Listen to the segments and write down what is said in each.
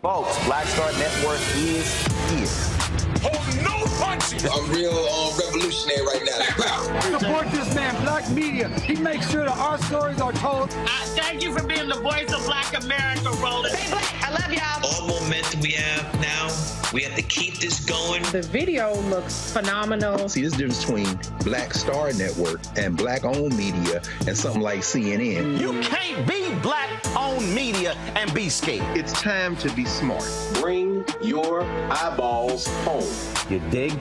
Folks, Black Star Network is here. Hold no punches! I'm real revolutionary right now. Support this man, Black Media. He makes sure that our stories are told. Thank you for being the voice of Black America, Roland. Stay black. I love y'all. All momentum we have now We have to keep this going. The video looks phenomenal. See, this difference between Black Star Network and Black-owned media and something like CNN. You can't be Black-owned media and be scared. It's time to be smart. Bring your eyeballs home. You dig?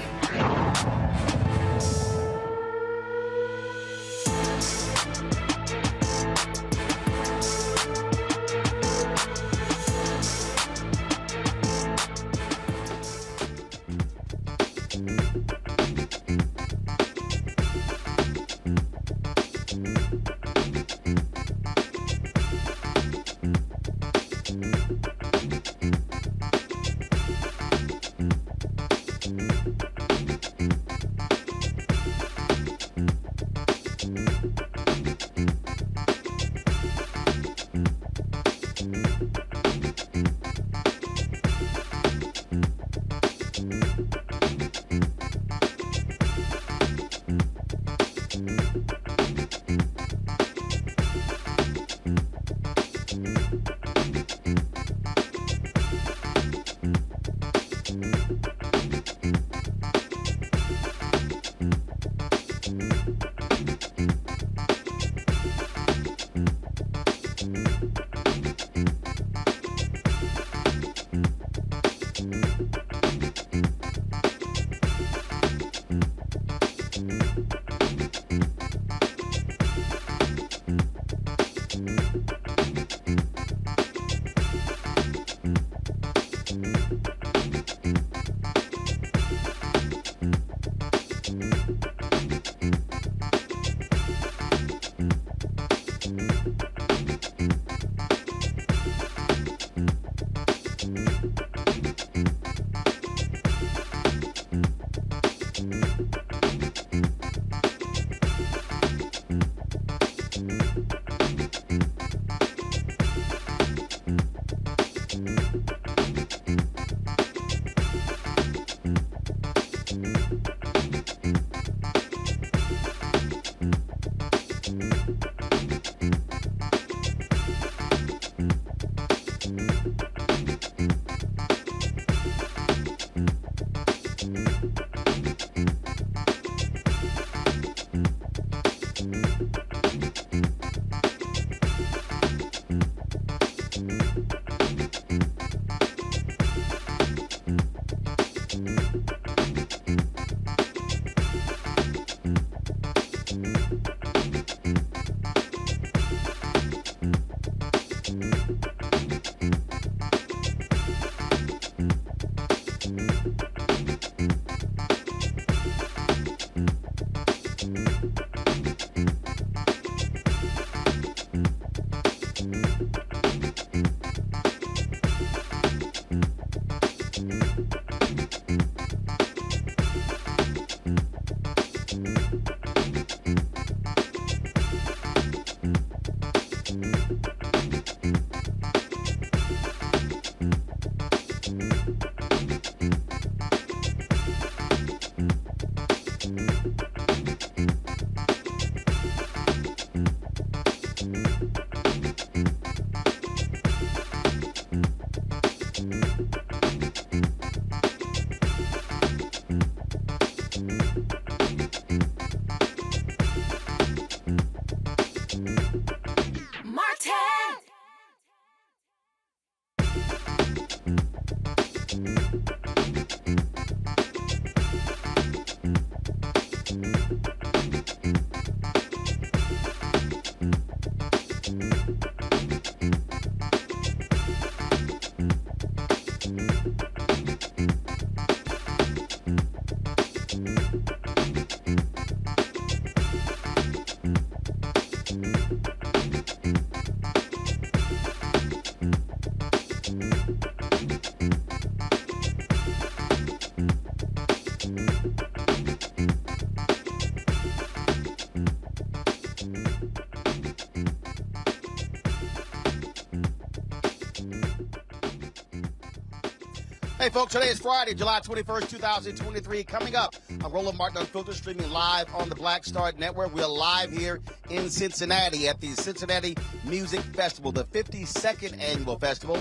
Hey, folks, today is Friday, July 21st, 2023. Coming up, I'm Roland Martin Unfiltered, streaming live on the Black Star Network. We are live here in Cincinnati at the Cincinnati Music Festival, the 52nd annual festival.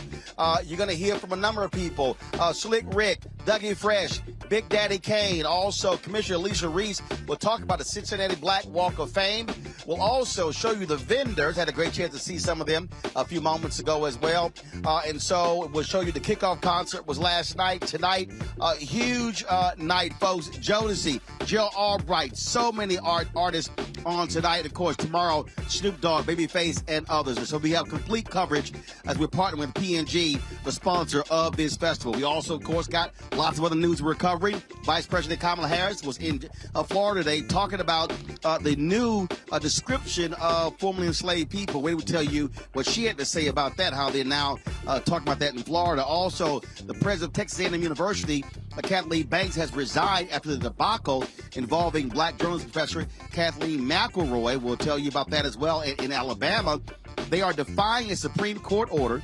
You're going to hear from a number of people. Slick Rick, Dougie Fresh, Big Daddy Kane, also Commissioner Alicia Reese will talk about the Cincinnati Black Walk of Fame. We'll also show you the vendors. Had a great chance to see some of them a few moments ago as well. And so we'll show you the kickoff concert was last night. Tonight, huge night, folks. Jodeci, Jill Albright, so many artists on tonight. Of course, tomorrow, Snoop Dogg, Babyface, and others. And so we have complete coverage as we're partnering with P&G, the sponsor of this festival. We also, of course, got lots of other news we're covering. Vice President Kamala Harris was in Florida today talking about the new description of formerly enslaved people. We would tell you what she had to say about that, how they're now talking about that in Florida. Also, the president of Texas A&M University, Katherine Banks, has resigned after the debacle involving black journalism professor Kathleen McElroy. We'll tell you about that as well. In Alabama, they are defying a Supreme Court order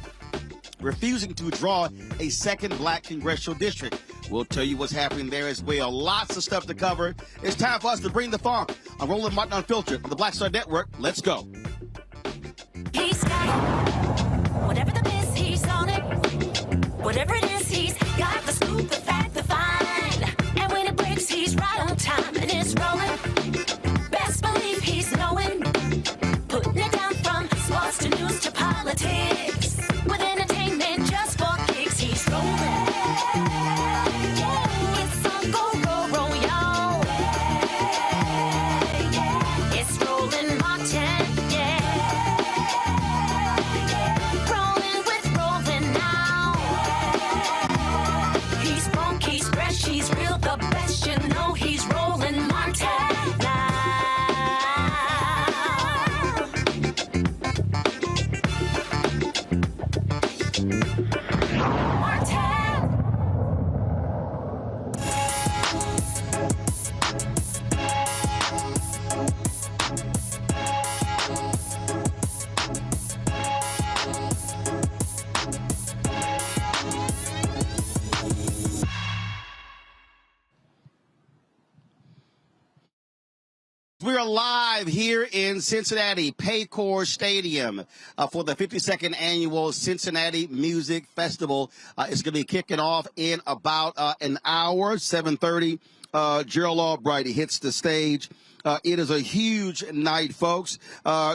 refusing to draw a second black congressional district. We'll tell you what's happening there as well. Lots of stuff to cover. It's time for us to bring the funk on Roland Martin Unfiltered on the Black Star Network. Let's go. He's got it. Whatever the biz, he's on it. Whatever it is, he's got the scoop, the fact, the find. And when it breaks, he's right on time and it's rolling. Best believe he's knowing. Putting it down from sports to news to politics. With entertainment just for kicks, he's rolling. It's on go, roll, y'all. It's Roland Martin, rolling with Roland now. He's funky, he's fresh, he's real, the best, you know he's Roland Martin now. We are live here in Cincinnati, Paycor Stadium for the 52nd annual Cincinnati Music Festival. It's going to be kicking off in about an hour, 7:30. Gerald Albright hits the stage. It is a huge night, folks.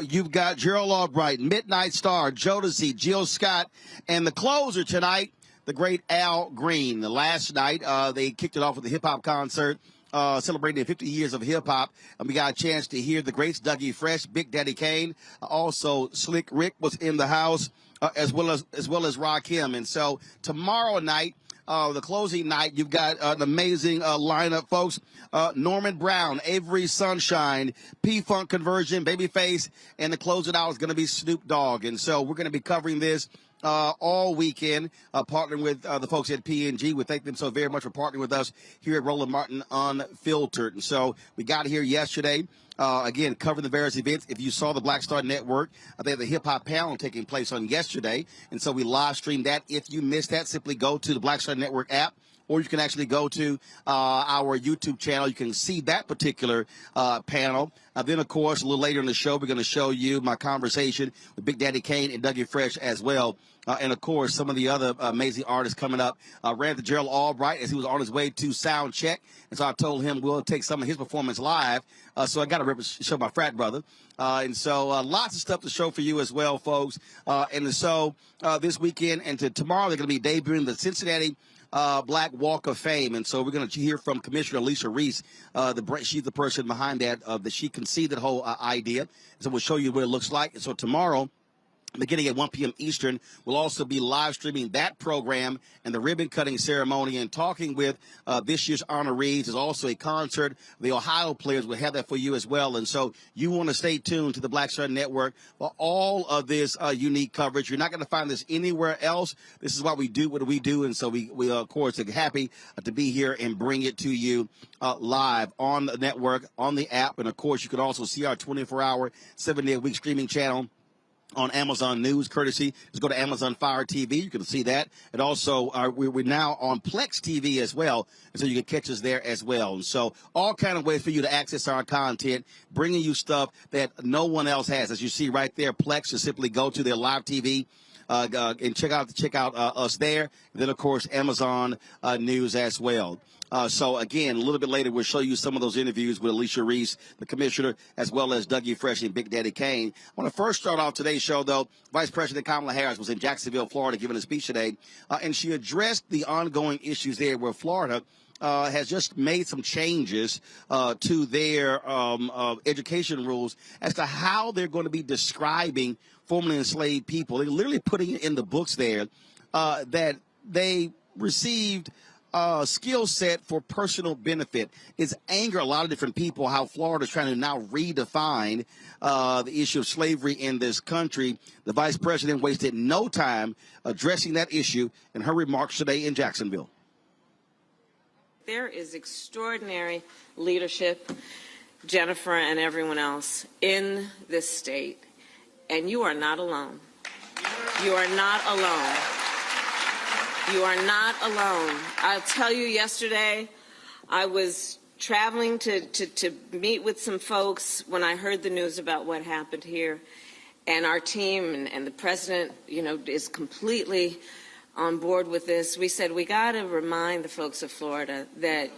You've got Gerald Albright, Midnight Star, Jodeci, Jill Scott, and the closer tonight, the great Al Green. The last night, they kicked it off with a hip-hop concert. Celebrating 50 years of hip-hop, and we got a chance to hear the greats, Dougie Fresh, Big Daddy Kane. Also, Slick Rick was in the house, as well as Rakim. And so tomorrow night, the closing night, you've got an amazing lineup, folks. Norman Brown, Avery Sunshine, P-Funk Conversion, Babyface, and the closing out is going to be Snoop Dogg. And so we're going to be covering this all weekend, partnering with the folks at P&G. We thank them so very much for partnering with us here at Roland Martin Unfiltered. And so we got here yesterday, again, covering the various events. If you saw the Black Star Network, they had the hip-hop panel taking place on yesterday. And so we live streamed that. If you missed that, simply go to the Black Star Network app, or you can actually go to our YouTube channel. You can see that particular panel. Then, of course, a little later in the show, we're going to show you my conversation with Big Daddy Kane and Dougie Fresh as well. And, of course, some of the other amazing artists coming up. Ran to Gerald Albright as he was on his way to sound check. And so I told him we'll take some of his performance live. So I got to show my frat brother. And so lots of stuff to show for you as well, folks. And so this weekend and tomorrow, they're going to be debuting the Cincinnati Black Walk of Fame. And so we're going to hear from Commissioner Alicia Reese. She's the person behind that, that she conceived that whole idea. So we'll show you what it looks like. And so tomorrow, beginning at 1 p.m. Eastern, we'll also be live streaming that program and the ribbon cutting ceremony and talking with this year's honorees. There's also a concert. The Ohio players will have that for you as well. And so you want to stay tuned to the Black Star Network for all of this unique coverage. You're not going to find this anywhere else. This is why we do what we do. And so we of course, are happy to be here and bring it to you live on the network, on the app. And, of course, you can also see our 24-hour, 7-day-a-week streaming channel on Amazon News, courtesy. Just go to Amazon Fire TV. You can see that. And also, we're now on Plex TV as well, and so you can catch us there as well. And so all kind of ways for you to access our content, bringing you stuff that no one else has. As you see right there, Plex, just simply go to their live TV. And check out us there. And then, of course, Amazon News as well. So, again, a little bit later, we'll show you some of those interviews with Alicia Reese, the commissioner, as well as Dougie Fresh and Big Daddy Kane. I want to first start off today's show, though. Vice President Kamala Harris was in Jacksonville, Florida, giving a speech today, and she addressed the ongoing issues there where Florida has just made some changes to their education rules as to how they're going to be describing formerly enslaved people. They're literally putting it in the books there that they received skill set for personal benefit. It's angered a lot of different people how Florida is trying to now redefine the issue of slavery in this country. The vice president wasted no time addressing that issue in her remarks today in Jacksonville. There is extraordinary leadership, Jennifer and everyone else, in this state, and you are not alone. You are not alone. You are not alone. I'll tell you, yesterday I was traveling to meet with some folks when I heard the news about what happened here, and our team and the president, is completely on board with this. We said we got to remind the folks of Florida that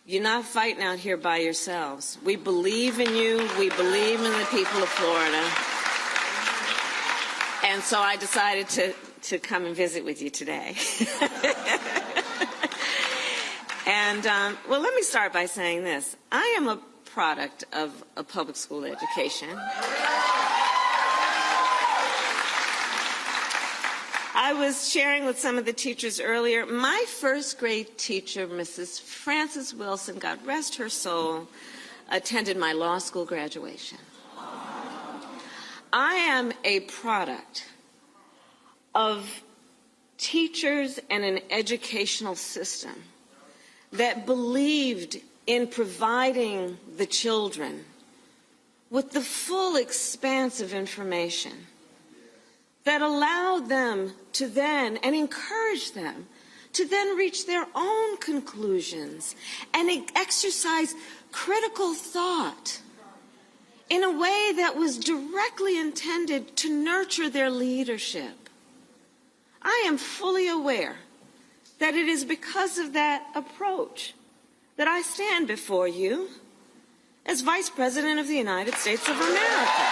you're not fighting out here by yourselves. We believe in you. We believe in the people of Florida. And so I decided to come and visit with you today. And, well, let me start by saying this. I am a product of a public school education. I was sharing with some of the teachers earlier, my first grade teacher, Mrs. Frances Wilson, God rest her soul, attended my law school graduation. I am a product of teachers and an educational system that believed in providing the children with the full expanse of information that allowed them to then, and encouraged them to then reach their own conclusions and exercise critical thought in a way that was directly intended to nurture their leadership. I am fully aware that it is because of that approach that I stand before you as Vice President of the United States of America.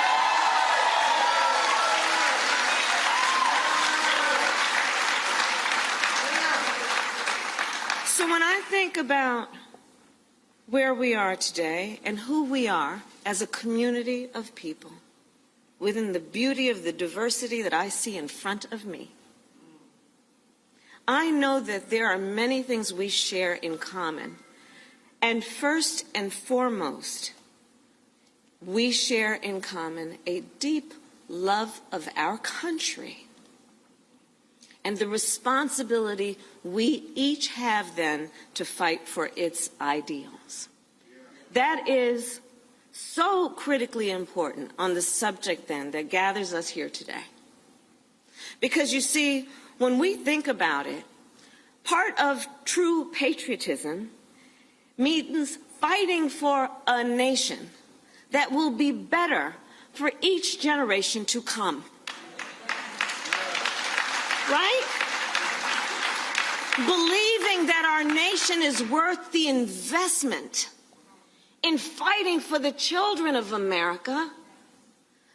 So when I think about where we are today and who we are as a community of people within the beauty of the diversity that I see in front of me, I know that there are many things we share in common. And first and foremost, we share in common a deep love of our country and the responsibility we each have then to fight for its ideals. That is so critically important on the subject then that gathers us here today. Because you see, when we think about it, part of true patriotism means fighting for a nation that will be better for each generation to come. Right? Believing that our nation is worth the investment in fighting for the children of America,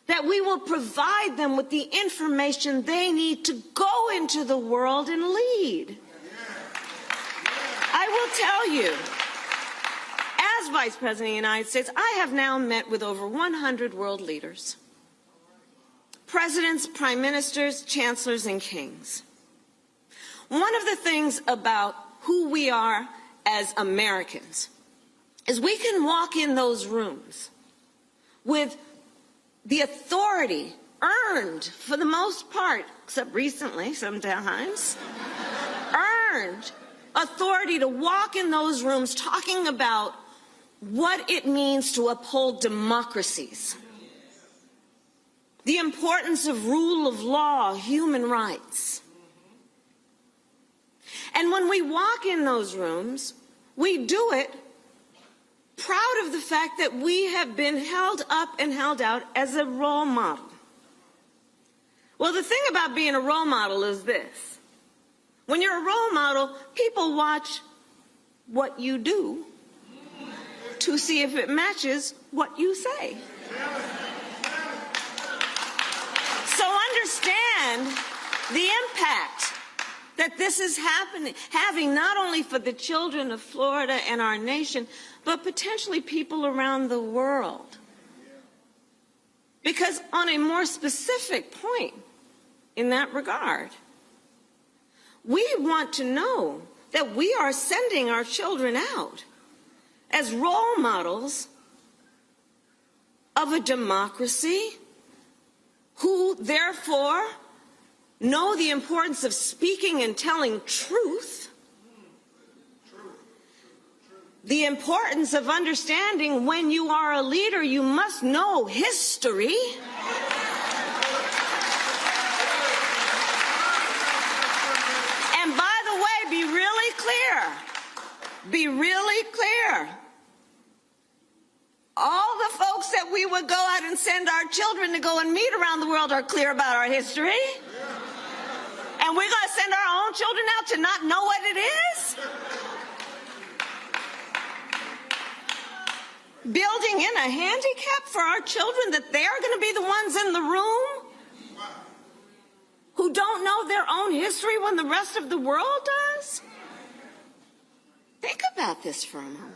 that we will provide them with the information they need to go into the world and lead. I will tell you, as Vice President of the United States, I have now met with over 100 world leaders, presidents, prime ministers, chancellors, and kings. One of the things about who we are as Americans is we can walk in those rooms with the authority earned, for the most part, except recently sometimes, earned authority to walk in those rooms talking about what it means to uphold democracies. the importance of rule of law, human rights. And when we walk in those rooms, we do it proud of the fact that we have been held up and held out as a role model. Well, the thing about being a role model is this. When you're a role model, people watch what you do to see if it matches what you say. So understand the impact that this is having not only for the children of Florida and our nation, but potentially people around the world. Because on a more specific point in that regard, we want to know that we are sending our children out as role models of a democracy who therefore know the importance of speaking and telling truth, the importance of understanding when you are a leader, you must know history. And by the way, be really clear. Be really clear. All the folks that we would go out and send our children to go and meet around the world are clear about our history. And we're going to send our own children out to not know what it is? Building in a handicap for our children that they are going to be the ones in the room who don't know their own history when the rest of the world does? Think about this for a moment.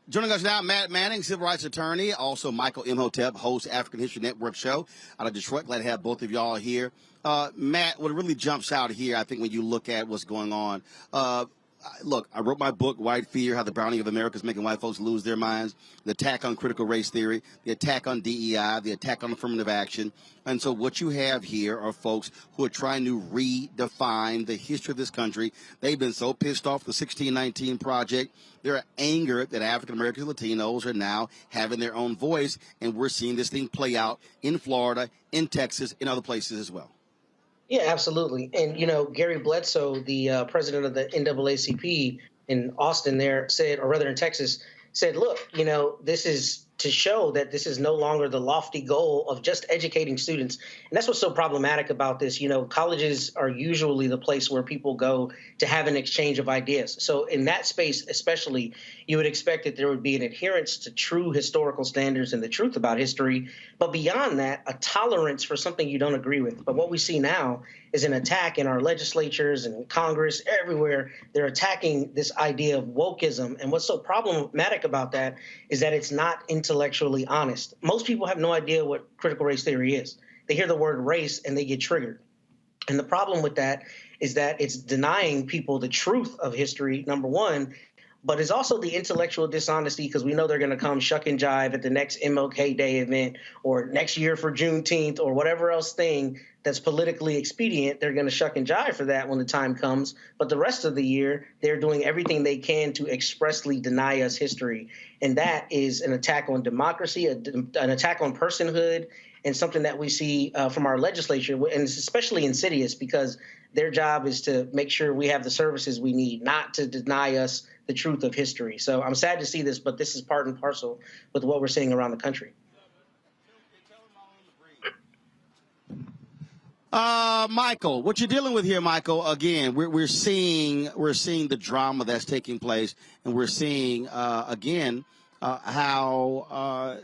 Joining us now, Matt Manning, civil rights attorney, also Michael Imhotep, host African History Network show out of Detroit. Glad to have both of y'all here. Matt, what really jumps out here, I think, when you look at what's going on, look, I wrote my book, White Fear, How the Browning of America is Making White Folks Lose Their Minds, the attack on critical race theory, the attack on DEI, the attack on affirmative action. And so what you have here are folks who are trying to redefine the history of this country. They've been so pissed off the 1619 Project. They're angered that African Americans and Latinos are now having their own voice, and we're seeing this thing play out in Florida, in Texas, in other places as well. Yeah, absolutely. And, you know, Gary Bledsoe, the president of the NAACP in Austin there said, or rather in Texas, said, look, you know, this is to show that this is no longer the lofty goal of just educating students. And that's what's so problematic about this. You know, colleges are usually the place where people go to have an exchange of ideas. So in that space, especially, you would expect that there would be an adherence to true historical standards and the truth about history. But beyond that, a tolerance for something you don't agree with. But what we see now is an attack in our legislatures and Congress, everywhere. They're attacking this idea of wokeism. And what's so problematic about that is that it's not intellectually honest. Most people have no idea what critical race theory is. They hear the word race and they get triggered. And the problem with that is that it's denying people the truth of history, number one, but it's also the intellectual dishonesty because we know they're going to come shuck and jive at the next MLK Day event or next year for Juneteenth or whatever else thing that's politically expedient. They're going to shuck and jive for that when the time comes. But the rest of the year, they're doing everything they can to expressly deny us history. And that is an attack on democracy, an attack on personhood, and something that we see from our legislature. And it's especially insidious because their job is to make sure we have the services we need, not to deny us the truth of history. So I'm sad to see this, but this is part and parcel with what we're seeing around the country. Michael, what you're dealing with here, Michael, again, we're seeing the drama that's taking place, and we're seeing, again, how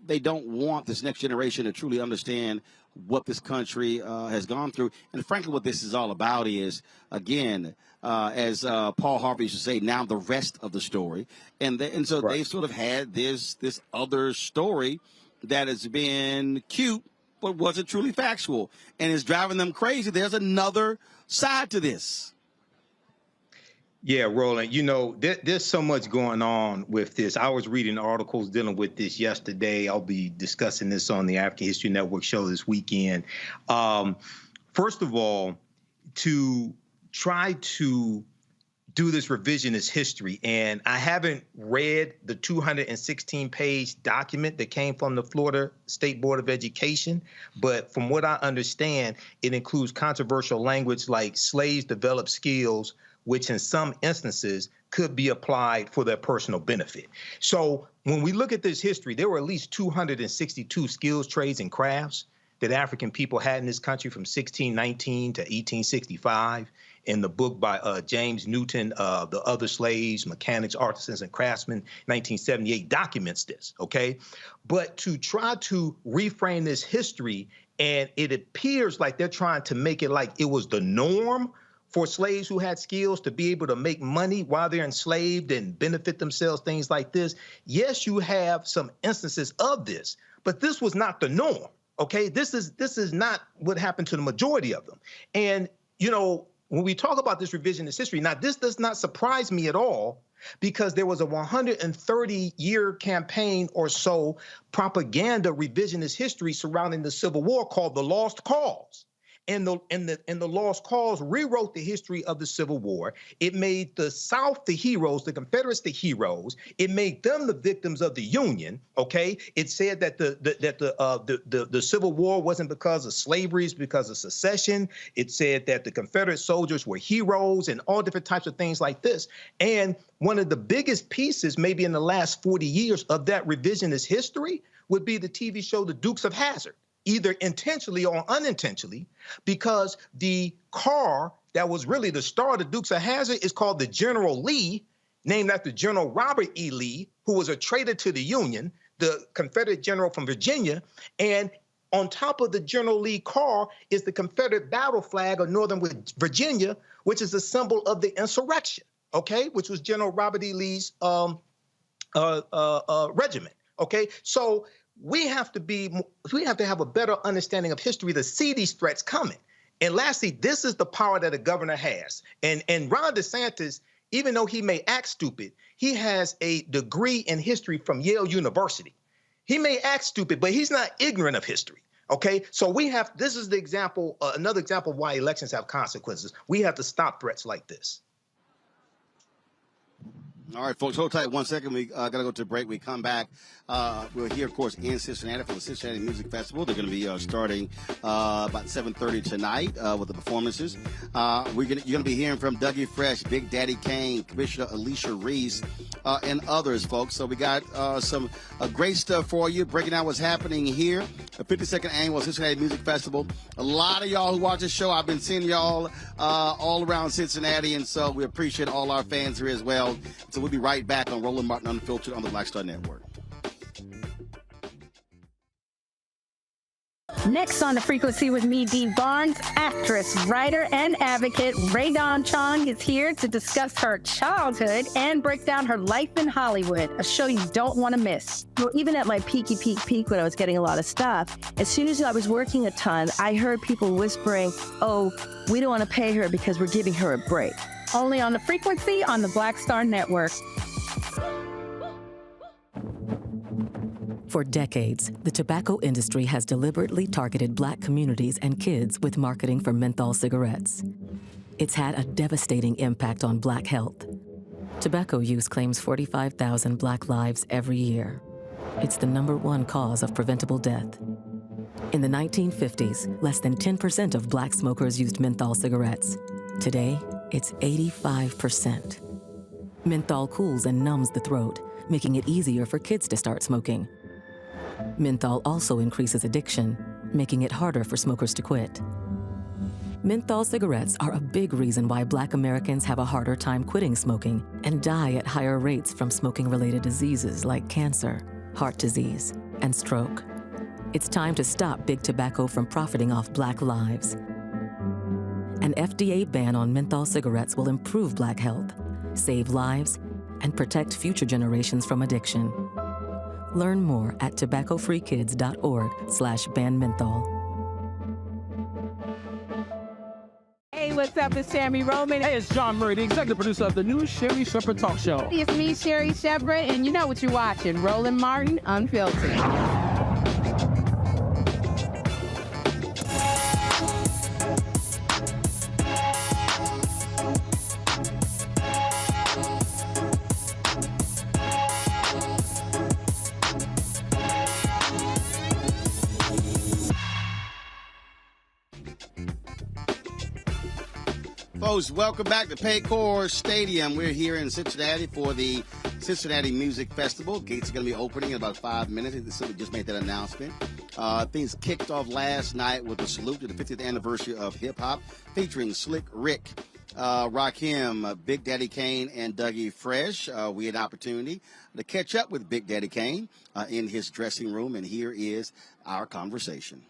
they don't want this next generation to truly understand what this country has gone through. And frankly, what this is all about is, again, as Paul Harvey used to say, now the rest of the story. And so they've sort of had this other story that has been cute, but wasn't truly factual, and is driving them crazy. There's another side to this. Yeah, Roland, you know, there's so much going on with this. I was reading articles dealing with this yesterday. I'll be discussing this on the African History Network show this weekend. First of all, to try to do this revisionist history, and I haven't read the 216-page document that came from the Florida State Board of Education, but from what I understand, it includes controversial language like slaves develop skills, which in some instances could be applied for their personal benefit. So when we look at this history, there were at least 262 skills, trades, and crafts that African people had in this country from 1619 to 1865. In the book by James Newton, The Other Slaves, Mechanics, Artisans, and Craftsmen, 1978, documents this, okay? But to try to reframe this history, and it appears like they're trying to make it like it was the norm for slaves who had skills to be able to make money while they're enslaved and benefit themselves, things like this. Yes, you have some instances of this, but this was not the norm, okay? This is not what happened to the majority of them. And, you know, when we talk about this revisionist history, now this does not surprise me at all, because there was a 130-year campaign or so propaganda revisionist history surrounding the Civil War called the Lost Cause. And the Lost Cause rewrote the history of the Civil War. It made the South the heroes, the Confederates the heroes. It made them the victims of the Union. Okay, it said that the Civil War wasn't because of slavery, it's because of secession. It said that the Confederate soldiers were heroes and all different types of things like this. And one of the biggest pieces, maybe in the last 40 years, of that revisionist history would be the TV show The Dukes of Hazzard, either intentionally or unintentionally, because the car that was really the star of the Dukes of Hazzard is called the General Lee, named after General Robert E. Lee, who was a traitor to the Union, the Confederate general from Virginia. And on top of the General Lee car is the Confederate battle flag of Northern Virginia, which is a symbol of the insurrection, okay, which was General Robert E. Lee's regiment, okay? So we have to have a better understanding of history to see these threats coming. And lastly, this is the power that a governor has. And Ron DeSantis, even though he may act stupid, he has a degree in history from Yale University. He may act stupid, but he's not ignorant of history. Okay, so this is the example, another example of why elections have consequences. We have to stop threats like this. All right, folks, hold tight 1 second. We got to go to a break. We come back. We're here, of course, in Cincinnati for the Cincinnati Music Festival. They're going to be starting about 7:30 tonight with the performances. You're going to be hearing from Dougie Fresh, Big Daddy Kane, Commissioner Alicia Reese, and others, folks. So we got some great stuff for you, breaking down what's happening here, the 52nd Annual Cincinnati Music Festival. A lot of y'all who watch this show, I've been seeing y'all all around Cincinnati, and so we appreciate all our fans here as well. So we'll be right back on Roland Martin Unfiltered on the Black Star Network. Next on The Frequency with me, Dee Barnes, actress, writer, and advocate Rae Dawn Chong is here to discuss her childhood and break down her life in Hollywood, a show you don't want to miss. Well, even at my peak when I was getting a lot of stuff, as soon as I was working a ton, I heard people whispering, oh, we don't want to pay her because we're giving her a break. Only on The Frequency on the Black Star Network. For decades, the tobacco industry has deliberately targeted Black communities and kids with marketing for menthol cigarettes. It's had a devastating impact on Black health. Tobacco use claims 45,000 Black lives every year. It's the #1 cause of preventable death. In the 1950s, less than 10% of Black smokers used menthol cigarettes. Today, it's 85%. Menthol cools and numbs the throat, making it easier for kids to start smoking. Menthol also increases addiction, making it harder for smokers to quit. Menthol cigarettes are a big reason why Black Americans have a harder time quitting smoking and die at higher rates from smoking-related diseases like cancer, heart disease, and stroke. It's time to stop Big Tobacco from profiting off Black lives. An FDA ban on menthol cigarettes will improve Black health, save lives, and protect future generations from addiction. Learn more at tobaccofreekids.org/ban menthol. Hey, what's up? It's Sammy Roman. Hey, it's John Murray, the executive producer of the new Sherry Shepherd Talk Show. It's me, Sherry Shepherd, and you know what you're watching, Roland Martin Unfiltered. Folks, welcome back to Paycor Stadium. We're here in Cincinnati for the Cincinnati Music Festival. Gates are going to be opening in about 5 minutes. We just made that announcement. Things kicked off last night with a salute to the 50th anniversary of hip-hop featuring Slick Rick, Rakim, Big Daddy Kane, and Dougie Fresh. We had an opportunity to catch up with Big Daddy Kane in his dressing room, and here is our conversation.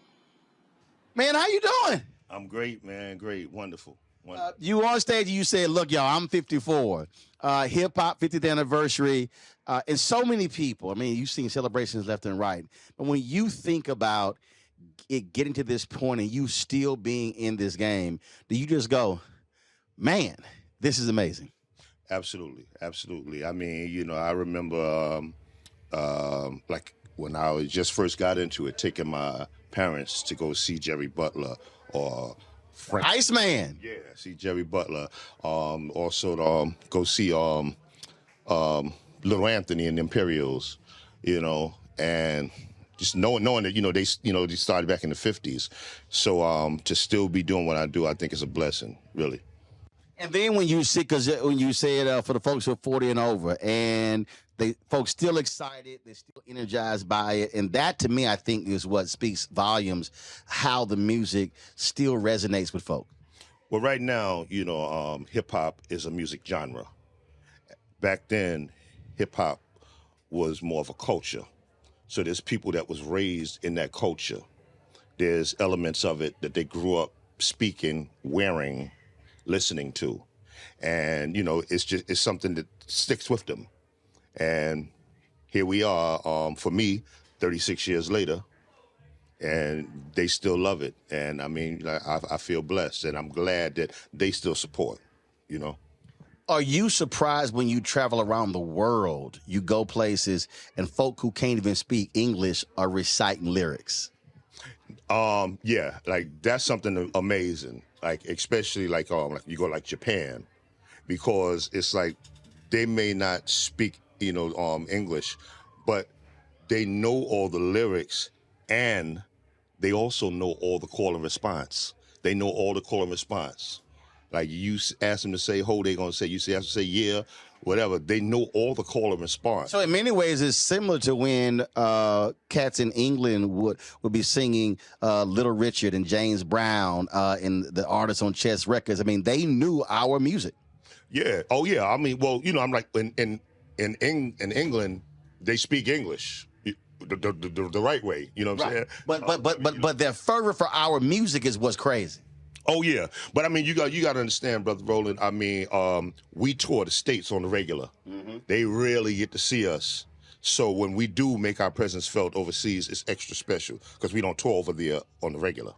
Man, how you doing? I'm great, man. Great. Wonderful. You on stage and you said, look, y'all, I'm 54. Hip-hop 50th anniversary. And so many people, I mean, you've seen celebrations left and right. But when you think about it getting to this point and you still being in this game, do you just go, man, this is amazing? Absolutely. Absolutely. I mean, you know, I remember like when I just first got into it, taking my parents to go see Jerry Butler or Iceman. Yeah, see Jerry Butler. Also to go see Little Anthony and the Imperials, you know, and just knowing that, they started back in the 50s. So to still be doing what I do, I think is a blessing, really. And then when you see, because when you say it for the folks who are 40 and over, and folks still excited, they're still energized by it, and that to me, I think, is what speaks volumes, how the music still resonates with folk. Well, right now, hip hop is a music genre. Back then, hip hop was more of a culture. So there's people that was raised in that culture. There's elements of it that they grew up speaking, wearing, listening to, and it's something that sticks with them. And here we are, for me, 36 years later, and they still love it. And I mean, I feel blessed, and I'm glad that they still support. Are you surprised when you travel around the world, you go places, and folk who can't even speak English are reciting lyrics? Yeah, like that's something amazing. Like especially like you go like Japan, because it's like they may not speak English, but they know all the lyrics, and they also know all the call and response. They know all the call and response. Like you ask them to say ho, they're gonna say. You ask them to say yeah, whatever. They know all the call and response. So in many ways, it's similar to when cats in England would be singing Little Richard and James Brown and the artists on Chess Records. I mean, they knew our music. Yeah. Oh yeah. I mean, well, I'm like in England, they speak English the right way. You know what I'm saying? But their fervor for our music is what's crazy. Oh yeah, but I mean, you got to understand, brother Roland. I mean, we tour the states on the regular. Mm-hmm. They really get to see us. So when we do make our presence felt overseas, it's extra special because we don't tour over there on the regular.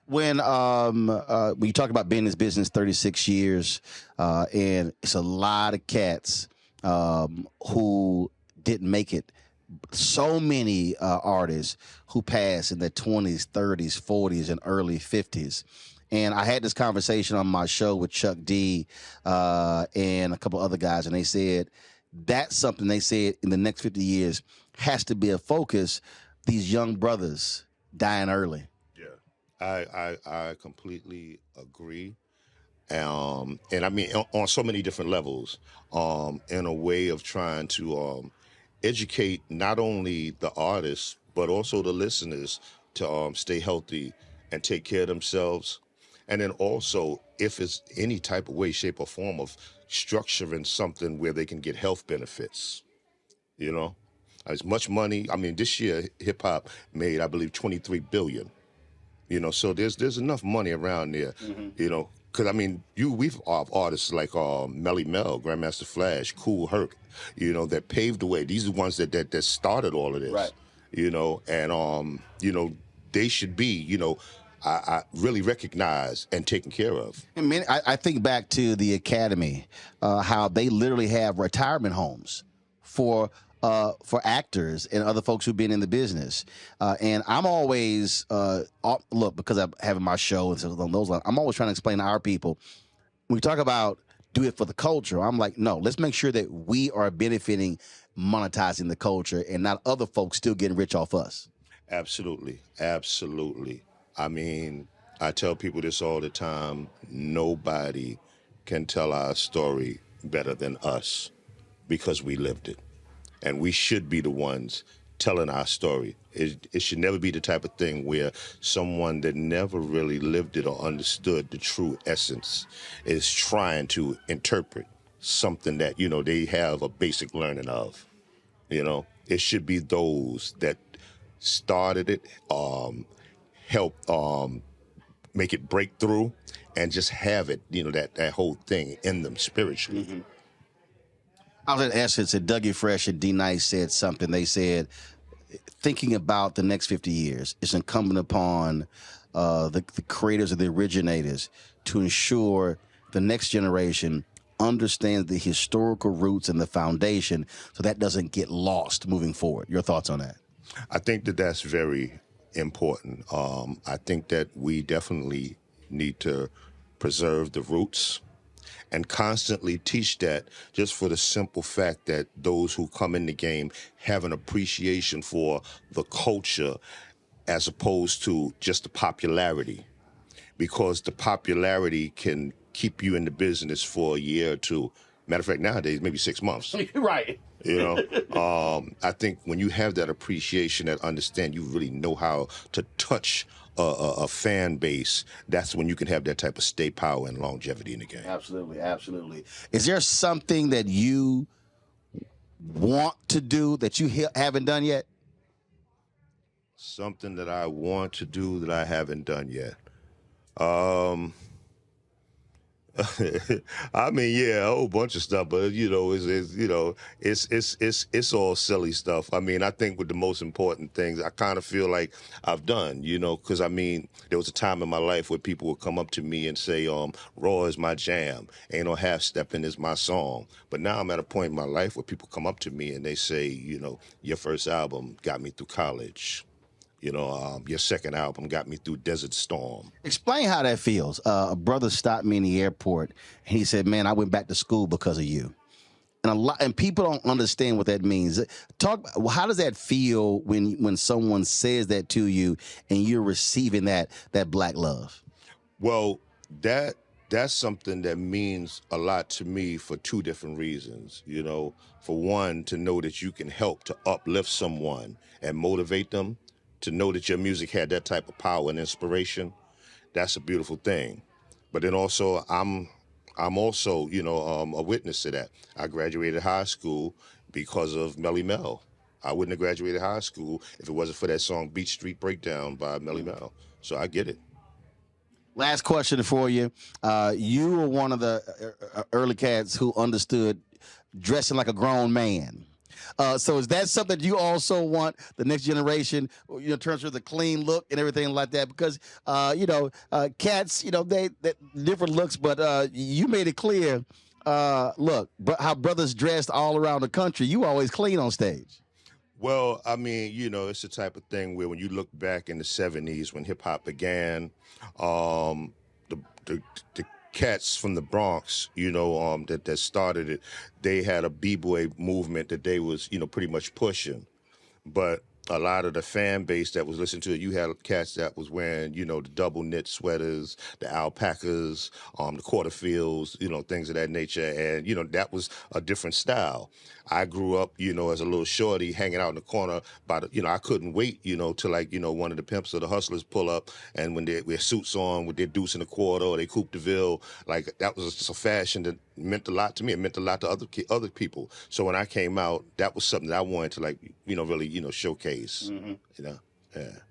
When you talk about being in this business 36 years, and it's a lot of cats who didn't make it. So many artists who passed in their 20s, 30s, 40s, and early 50s. And I had this conversation on my show with Chuck D and a couple other guys, and they said that's something they said in the next 50 years has to be a focus, these young brothers dying early. Yeah, I completely agree. And I mean, on so many different levels, in a way of trying to educate not only the artists, but also the listeners to stay healthy and take care of themselves. And then also, if it's any type of way, shape, or form of structuring something where they can get health benefits, as much money. I mean, this year, hip hop made, I believe, $23 billion. So there's enough money around there, mm-hmm. Because, I mean, we've artists like Melly Mel, Grandmaster Flash, Kool Herc, that paved the way. These are the ones that started all of this, right. And, they should be, I really recognized and taken care of. And I think back to the Academy, how they literally have retirement homes for actors and other folks who've been in the business. And I'm always, look, because I'm having my show and so on those lines, I'm always trying to explain to our people, when we talk about do it for the culture, I'm like, no, let's make sure that we are benefiting, monetizing the culture and not other folks still getting rich off us. Absolutely. Absolutely. I mean, I tell people this all the time. Nobody can tell our story better than us because we lived it. And we should be the ones telling our story. It should never be the type of thing where someone that never really lived it or understood the true essence is trying to interpret something that, they have a basic learning of. It should be those that started it, help make it break through, and just have it, that whole thing in them spiritually. Mm-hmm. I was at Essence, and Dougie Fresh and D Nice said something. They said, thinking about the next 50 years, it's incumbent upon the creators and the originators to ensure the next generation understands the historical roots and the foundation so that doesn't get lost moving forward. Your thoughts on that? I think that that's very important. I think that we definitely need to preserve the roots and constantly teach that, just for the simple fact that those who come in the game have an appreciation for the culture as opposed to just the popularity, because the popularity can keep you in the business for a year or two. Matter of fact, nowadays, maybe 6 months. Right. I think when you have that appreciation, that understand, you really know how to touch a fan base, that's when you can have that type of stay power and longevity in the game. Absolutely, absolutely. Is there something that you want to do that you haven't done yet? Something that I want to do that I haven't done yet. I mean, yeah, a whole bunch of stuff, but it's all silly stuff. I mean, I think with the most important things, I kind of feel like I've done, because I mean, there was a time in my life where people would come up to me and say, "Raw is my jam, Ain't No Half Stepping is my song." But now I'm at a point in my life where people come up to me and they say, "Your first album got me through college. Your second album got me through Desert Storm." Explain how that feels. A brother stopped me in the airport, and he said, "Man, I went back to school because of you." And people don't understand what that means. How does that feel when someone says that to you and you're receiving that black love? Well, that's something that means a lot to me for two different reasons. For one, to know that you can help to uplift someone and motivate them, to know that your music had that type of power and inspiration, that's a beautiful thing. But then also, I'm also, a witness to that. I graduated high school because of Melly Mel. I wouldn't have graduated high school if it wasn't for that song Beach Street Breakdown by Melly Mel. So I get it. Last question for you. You were one of the early cats who understood dressing like a grown man. So is that something that you also want the next generation, in terms of the clean look and everything like that? Because, cats, they different looks, but you made it clear, look, how brothers dressed all around the country, you always clean on stage. Well, I mean, it's the type of thing where when you look back in the 70s when hip-hop began, the cats from the Bronx, that started it, they had a b-boy movement that they was, pretty much pushing. But a lot of the fan base that was listening to it, you had cats that was wearing, the double knit sweaters, the alpacas, the quarterfields, things of that nature. And, that was a different style. I grew up, as a little shorty hanging out in the corner by I couldn't wait, till one of the pimps or the hustlers pull up, and when they wear suits on with their deuce and a quarter or they coupe de ville, that was just a fashion that meant a lot to me. It meant a lot to other people. So when I came out, that was something that I wanted to really, showcase, Yeah.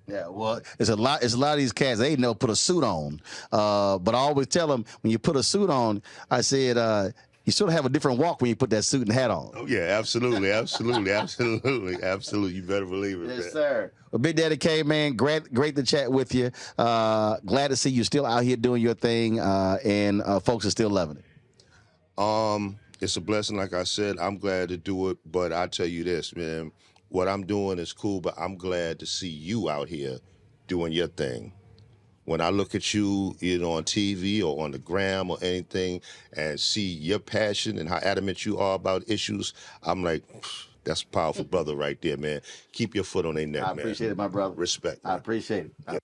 Yeah, well, it's a lot of these cats, they never put a suit on. But I always tell them, when you put a suit on, I said, you sort of have a different walk when you put that suit and hat on. Oh, yeah, absolutely. You better believe it, man. Yes, sir. Well, Big Daddy Kane, man, great to chat with you. Glad to see you still out here doing your thing, and folks are still loving it. It's a blessing, like I said. I'm glad to do it, but I tell you this, man, what I'm doing is cool, but I'm glad to see you out here doing your thing. When I look at you, on TV or on the gram or anything, and see your passion and how adamant you are about issues, I'm like, that's a powerful brother right there, man. Keep your foot on their neck, man. I appreciate it, my brother. Respect, man. I appreciate it.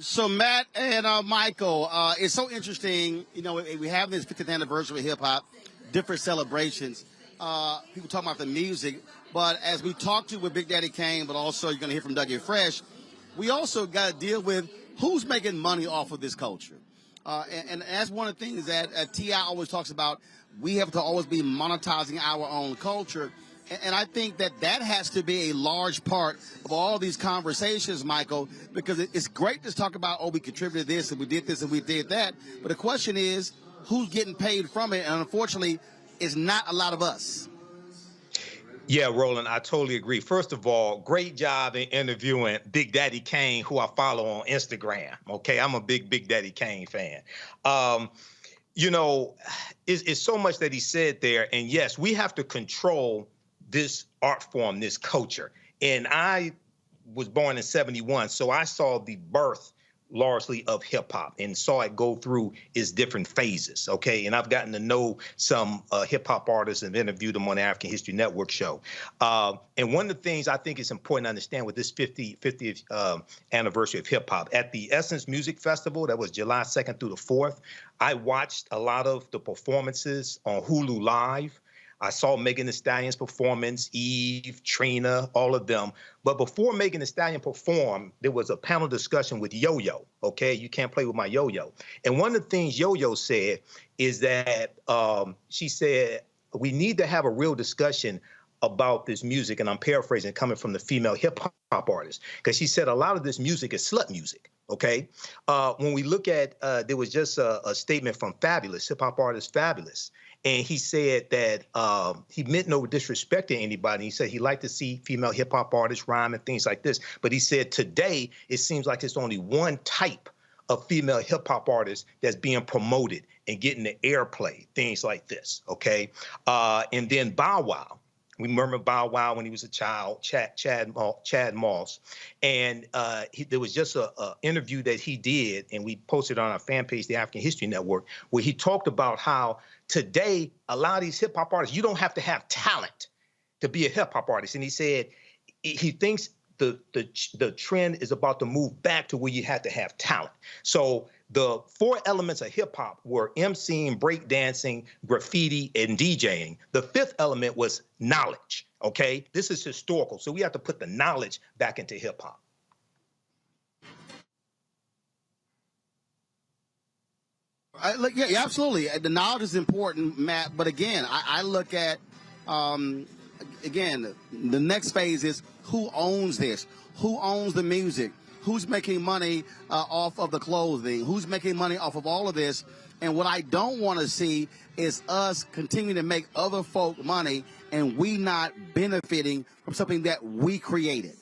So Matt and Michael, it's so interesting. You know, we have this 50th anniversary of hip hop, different celebrations. People talking about the music, but as we talked to with Big Daddy Kane, but also you're going to hear from Dougie Fresh, we also got to deal with who's making money off of this culture. And that's one of the things that T.I. always talks about. We have to always be monetizing our own culture. And I think that has to be a large part of all these conversations, Michael, because it's great to talk about, oh, we contributed this and we did this and we did that. But the question is, who's getting paid from it? And unfortunately, it's not a lot of us. Yeah, Roland, I totally agree. First of all, great job in interviewing Big Daddy Kane, who I follow on Instagram. Okay, I'm a Big Daddy Kane fan. You know, it's so much that he said there. And yes, we have to control this art form, this culture. And I was born in 71, so I saw the birth largely of hip hop and saw it go through its different phases. Okay. And I've gotten to know some hip hop artists and interviewed them on the African History Network show. And one of the things I think is important to understand with this 50th anniversary of hip hop, at the Essence Music Festival, that was July 2nd through the 4th, I watched a lot of the performances on Hulu Live. I saw Megan Thee Stallion's performance, Eve, Trina, all of them. But before Megan Thee Stallion performed, there was a panel discussion with Yo-Yo, okay? You can't play with my Yo-Yo. And one of the things Yo-Yo said is that she said, we need to have a real discussion about this music, and I'm paraphrasing, coming from the female hip-hop artist, because she said a lot of this music is slut music, okay? When we look at, there was just a statement from Fabulous, hip-hop artist Fabulous, and he said that he meant no disrespect to anybody. He said he liked to see female hip-hop artists rhyme and things like this. But he said today it seems like it's only one type of female hip-hop artist that's being promoted and getting the airplay, things like this, okay? And then Bow Wow. We remember Bow Wow when he was a child, Chad Moss. And there was just an interview that he did, and we posted on our fan page, the African History Network, where he talked about how today, a lot of these hip-hop artists, you don't have to have talent to be a hip-hop artist. And he said he thinks the trend is about to move back to where you have to have talent. So the 4 elements of hip-hop were emceeing, breakdancing, graffiti, and DJing. The 5th element was knowledge, okay? This is historical, so we have to put the knowledge back into hip-hop. Yeah, absolutely. The knowledge is important, Matt. But again, I look at, again, the next phase is who owns this? Who owns the music? Who's making money off of the clothing? Who's making money off of all of this? And what I don't want to see is us continue to make other folk money and we not benefiting from something that we created.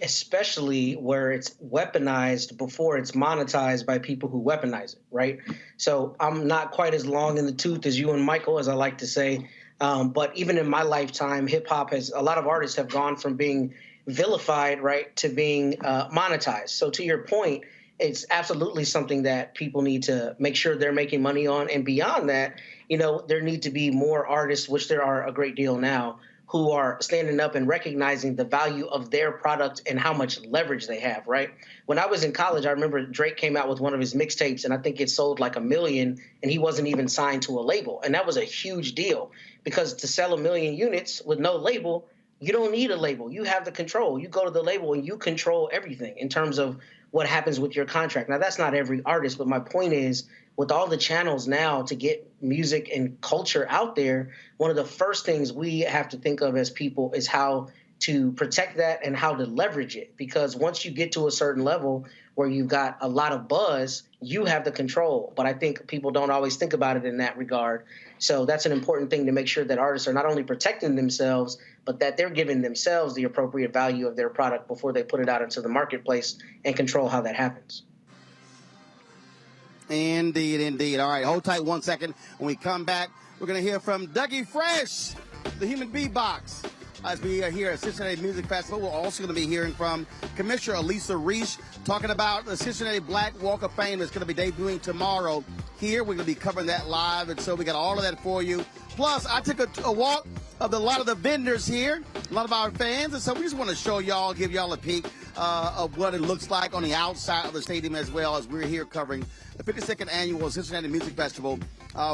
Especially where it's weaponized before it's monetized by people who weaponize it, right? So I'm not quite as long in the tooth as you and Michael, as I like to say. But even in my lifetime, hip hop a lot of artists have gone from being vilified, right, to being monetized. So to your point, it's absolutely something that people need to make sure they're making money on. And beyond that, you know, there need to be more artists, which there are a great deal now, who are standing up and recognizing the value of their product and how much leverage they have, right? When I was in college, I remember Drake came out with one of his mixtapes, and I think it sold like 1 million, and he wasn't even signed to a label. And that was a huge deal, because to sell 1 million units with no label, you don't need a label. You have the control. You go to the label and you control everything in terms of what happens with your contract. Now, that's not every artist, but my point is, with all the channels now to get music and culture out there, one of the first things we have to think of as people is how to protect that and how to leverage it. Because once you get to a certain level where you've got a lot of buzz, you have the control. But I think people don't always think about it in that regard. So that's an important thing, to make sure that artists are not only protecting themselves, but that they're giving themselves the appropriate value of their product before they put it out into the marketplace, and control how that happens. Indeed, indeed. All right, hold tight 1 second. When we come back, we're going to hear from Dougie Fresh, the human beatbox. As we are here at Cincinnati Music Festival, we're also going to be hearing from Commissioner Elisa Reese talking about the Cincinnati Black Walk of Fame that's going to be debuting tomorrow. Here, we're going to be covering that live, and so we got all of that for you. Plus, I took a walk of a lot of the vendors here, a lot of our fans, and so we just want to show y'all, give y'all a peek of what it looks like on the outside of the stadium, as well as we're here covering the 52nd annual Cincinnati Music Festival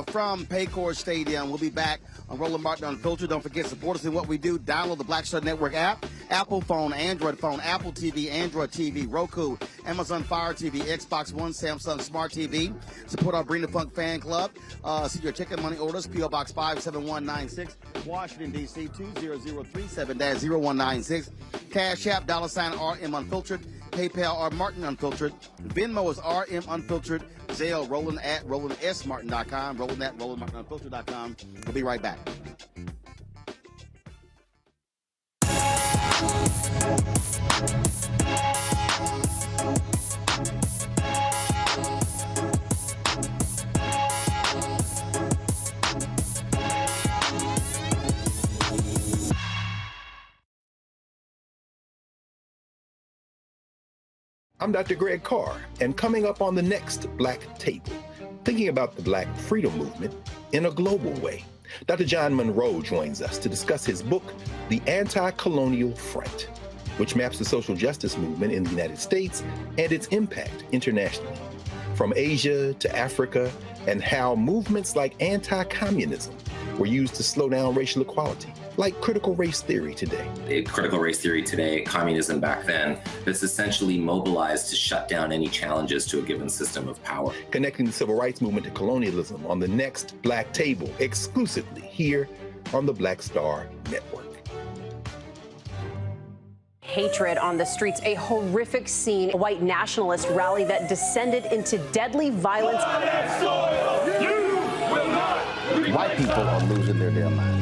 from Paycor Stadium. We'll be back on Roland Martin Unfiltered. Don't forget, support us in what we do. Download the Black Star Network app, Apple phone, Android phone, Apple TV, Android TV, Roku, Amazon Fire TV, Xbox One, Samsung Smart TV. Support our Bring the Funk fan club. See your ticket money orders, P.O. Box 57196, Washington, D.C. 20037-0196. Cash App, $RM Unfiltered. PayPal, R Martin Unfiltered. Venmo is RM Unfiltered. Zelle, Roland at RolandSMartin.com. Roland at RolandMartinUnfiltered.com. We'll be right back. I'm Dr. Greg Carr, and coming up on the next Black Table, thinking about the Black freedom movement in a global way. Dr. John Monroe joins us to discuss his book, The Anti-Colonial Front, which maps the social justice movement in the United States and its impact internationally, from Asia to Africa, and how movements like anti-communism were used to slow down racial equality, like critical race theory today. Critical race theory today, communism back then, that's essentially mobilized to shut down any challenges to a given system of power. Connecting the civil rights movement to colonialism on the next Black Table, exclusively here on the Black Star Network. Hatred on the streets, a horrific scene, a white nationalist rally that descended into deadly violence. White people are losing their damn minds.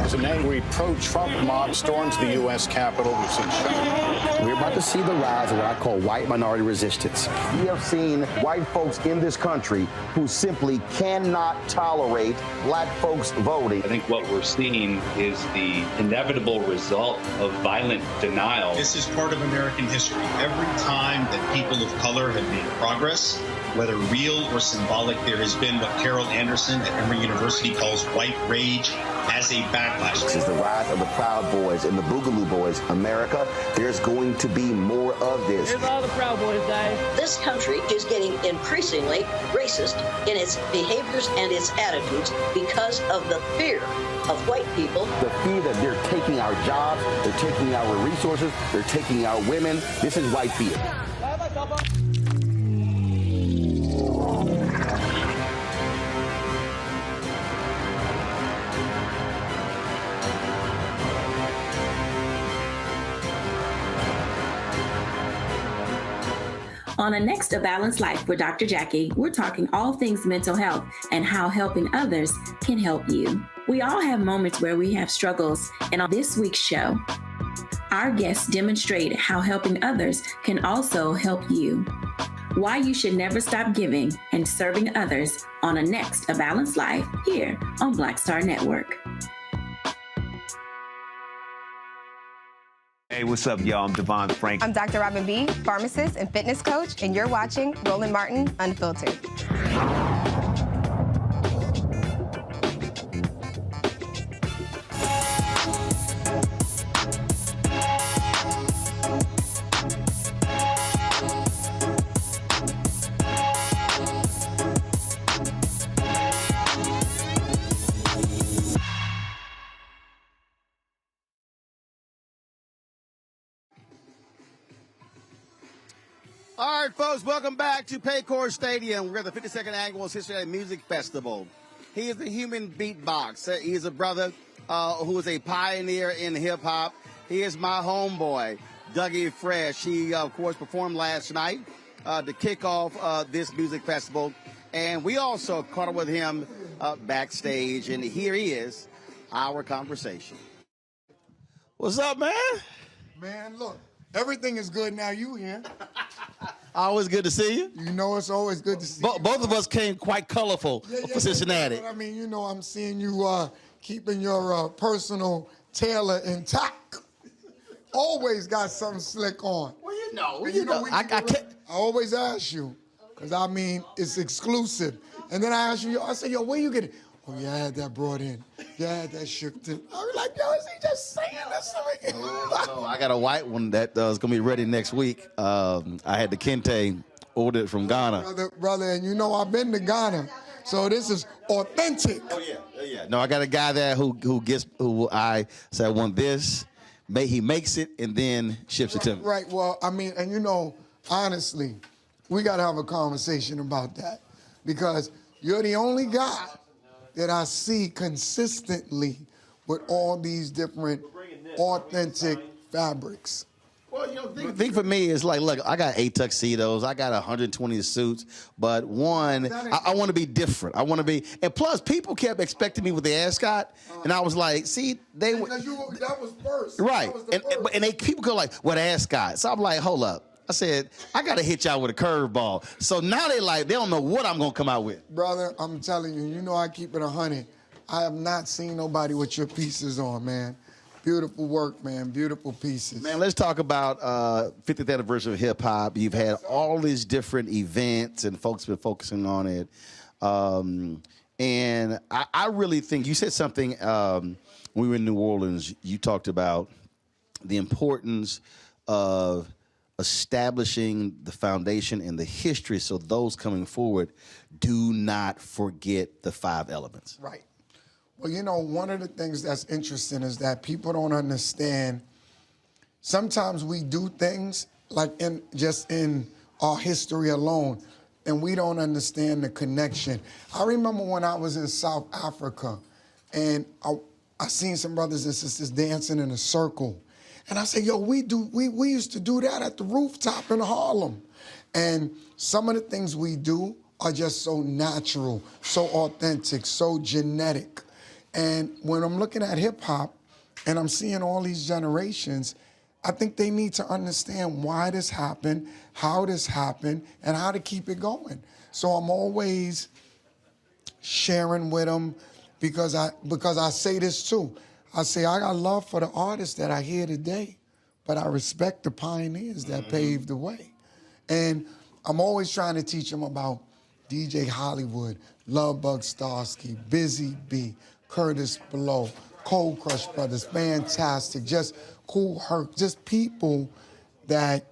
As an angry pro-Trump mob storms the U.S. Capitol, we've seen shooting. We're about to see the rise of what I call white minority resistance. We have seen white folks in this country who simply cannot tolerate black folks voting. I think what we're seeing is the inevitable result of violent denial. This is part of American history. Every time that people of color have made progress, whether real or symbolic, there has been what Carol Anderson at Emory University calls white rage as a backlash. This is the rise of the Proud Boys and the Boogaloo Boys. America, there's going to be more of this. Here's all the Proud Boys, guys. This country is getting increasingly racist in its behaviors and its attitudes because of the fear of white people. The fear that they're taking our jobs, they're taking our resources, they're taking our women. This is white fear. On the next A Balanced Life with Dr. Jackie, we're talking all things mental health and how helping others can help you. We all have moments where we have struggles, and on this week's show, our guests demonstrate how helping others can also help you. Why you should never stop giving and serving others on the next A Balanced Life here on Black Star Network. Hey, what's up, y'all? I'm Devon Frank. I'm Dr. Robin B., pharmacist and fitness coach, and you're watching Roland Martin Unfiltered. All right, folks, welcome back to Paycor Stadium. We're at the 52nd Annual Cincinnati Music Festival. He is the human beatbox. He is a brother who is a pioneer in hip-hop. He is my homeboy, Dougie Fresh. He, of course, performed last night to kick off this music festival. And we also caught up with him backstage, and here he is, our conversation. What's up, man? Man, look, everything is good now you here. Always good to see you. You know, it's always good to see you. Both of us came quite colorful for Cincinnati. I mean, you know, I'm seeing you keeping your personal tailor intact. Always got something slick on. Well, you know. I always ask you, because, I mean, it's exclusive. And then I ask you, I say, yo, where you get it? Oh, yeah, I had that brought in. Yeah, I had that shipped in. I was like, yo, is he just saying this to me. No, I got a white one that is going to be ready next week. I had the Kente ordered from Ghana. Brother, and you know I've been to Ghana, so this is authentic. Oh, yeah. No, I got a guy there who I say I want this. He makes it and then ships it to me. Right, well, I mean, and you know, honestly, we got to have a conversation about that because you're the only guy that I see consistently with all these different authentic fabrics. Well, you know, the thing for me is like, look, I got 8 tuxedos, I got 120 suits, but one, I want to be different. I want to be, and plus, people kept expecting me with the ascot, and I was like, see, they were. That was first. Right, That was and people go like, what ascot? So I'm like, hold up. I said, I got to hit y'all with a curveball. So now they don't know what I'm going to come out with. Brother, I'm telling you, you know I keep it 100. I have not seen nobody with your pieces on, man. Beautiful work, man. Beautiful pieces. Man, let's talk about 50th anniversary of hip-hop. You've had all these different events, and folks have been focusing on it. And I really think you said something when we were in New Orleans. You talked about the importance of establishing the foundation and the history so those coming forward do not forget the 5 elements. Right. Well, you know, one of the things that's interesting is that people don't understand. Sometimes we do things like in our history alone, and we don't understand the connection. I remember when I was in South Africa, and I seen some brothers and sisters dancing in a circle. And I said, yo, we used to do that at the rooftop in Harlem. And some of the things we do are just so natural, so authentic, so genetic. And when I'm looking at hip hop and I'm seeing all these generations, I think they need to understand why this happened, how this happened, and how to keep it going. So I'm always sharing with them because I say this too. I say I got love for the artists that I hear today, but I respect the pioneers that paved the way. And I'm always trying to teach them about DJ Hollywood, Love Bug Starsky, Busy B, Curtis Blow, Cold Crush Brothers, fantastic, just Cool Herc, just people that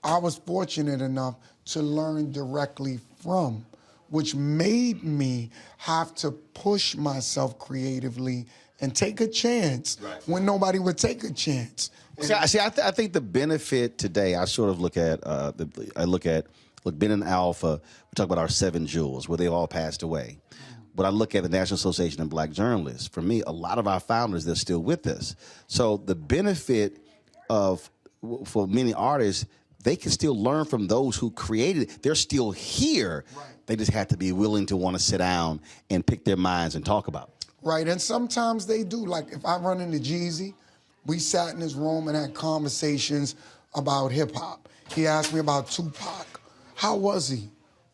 I was fortunate enough to learn directly from, which made me have to push myself creatively and take a chance when nobody would take a chance. I think the benefit today, I sort of look at, Ben and Alpha, we talk about our 7 jewels, where they all passed away. But I look at the National Association of Black Journalists. For me, a lot of our founders, they're still with us. So the benefit for many artists, they can still learn from those who created it. They're still here. Right. They just have to be willing to want to sit down and pick their minds and talk about it. Right, and sometimes they do. Like if I run into Jeezy, we sat in his room and had conversations about hip hop. He asked me about Tupac. How was he?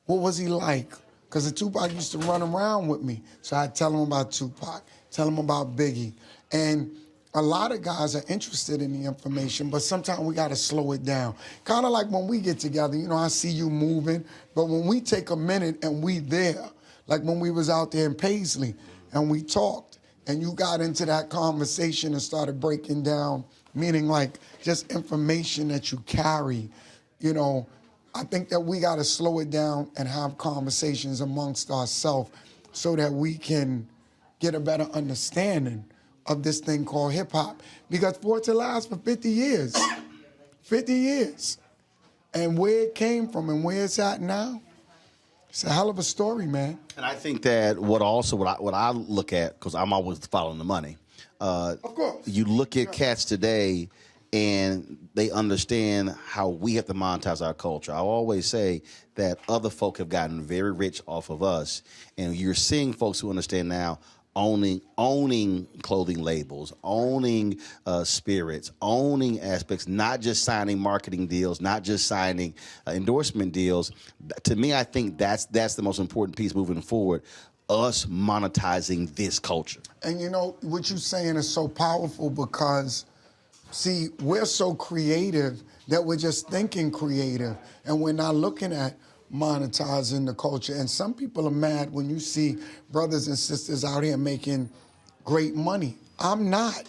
What was he like? Because the Tupac used to run around with me. So I'd tell him about Tupac, tell him about Biggie. And a lot of guys are interested in the information, but sometimes we got to slow it down. Kind of like when we get together, you know, I see you moving, but when we take a minute and we there, like when we was out there in Paisley and we talked and you got into that conversation and started breaking down, meaning like just information that you carry, you know, I think that we got to slow it down and have conversations amongst ourselves so that we can get a better understanding of this thing called hip hop. Because for it to last for 50 years, 50 years, and where it came from and where it's at now, it's a hell of a story, man. And I think that what I look at, because I'm always following the money, of course. You look at cats today and they understand how we have to monetize our culture. I always say that other folk have gotten very rich off of us, and you're seeing folks who understand now owning clothing labels, owning spirits, owning aspects, not just signing marketing deals, not just signing endorsement deals. To me, I think that's the most important piece moving forward, us monetizing this culture. And you know, what you're saying is so powerful because, see, we're so creative that we're just thinking creative and we're not looking at monetizing the culture. And some people are mad when you see brothers and sisters out here making great money. I'm not.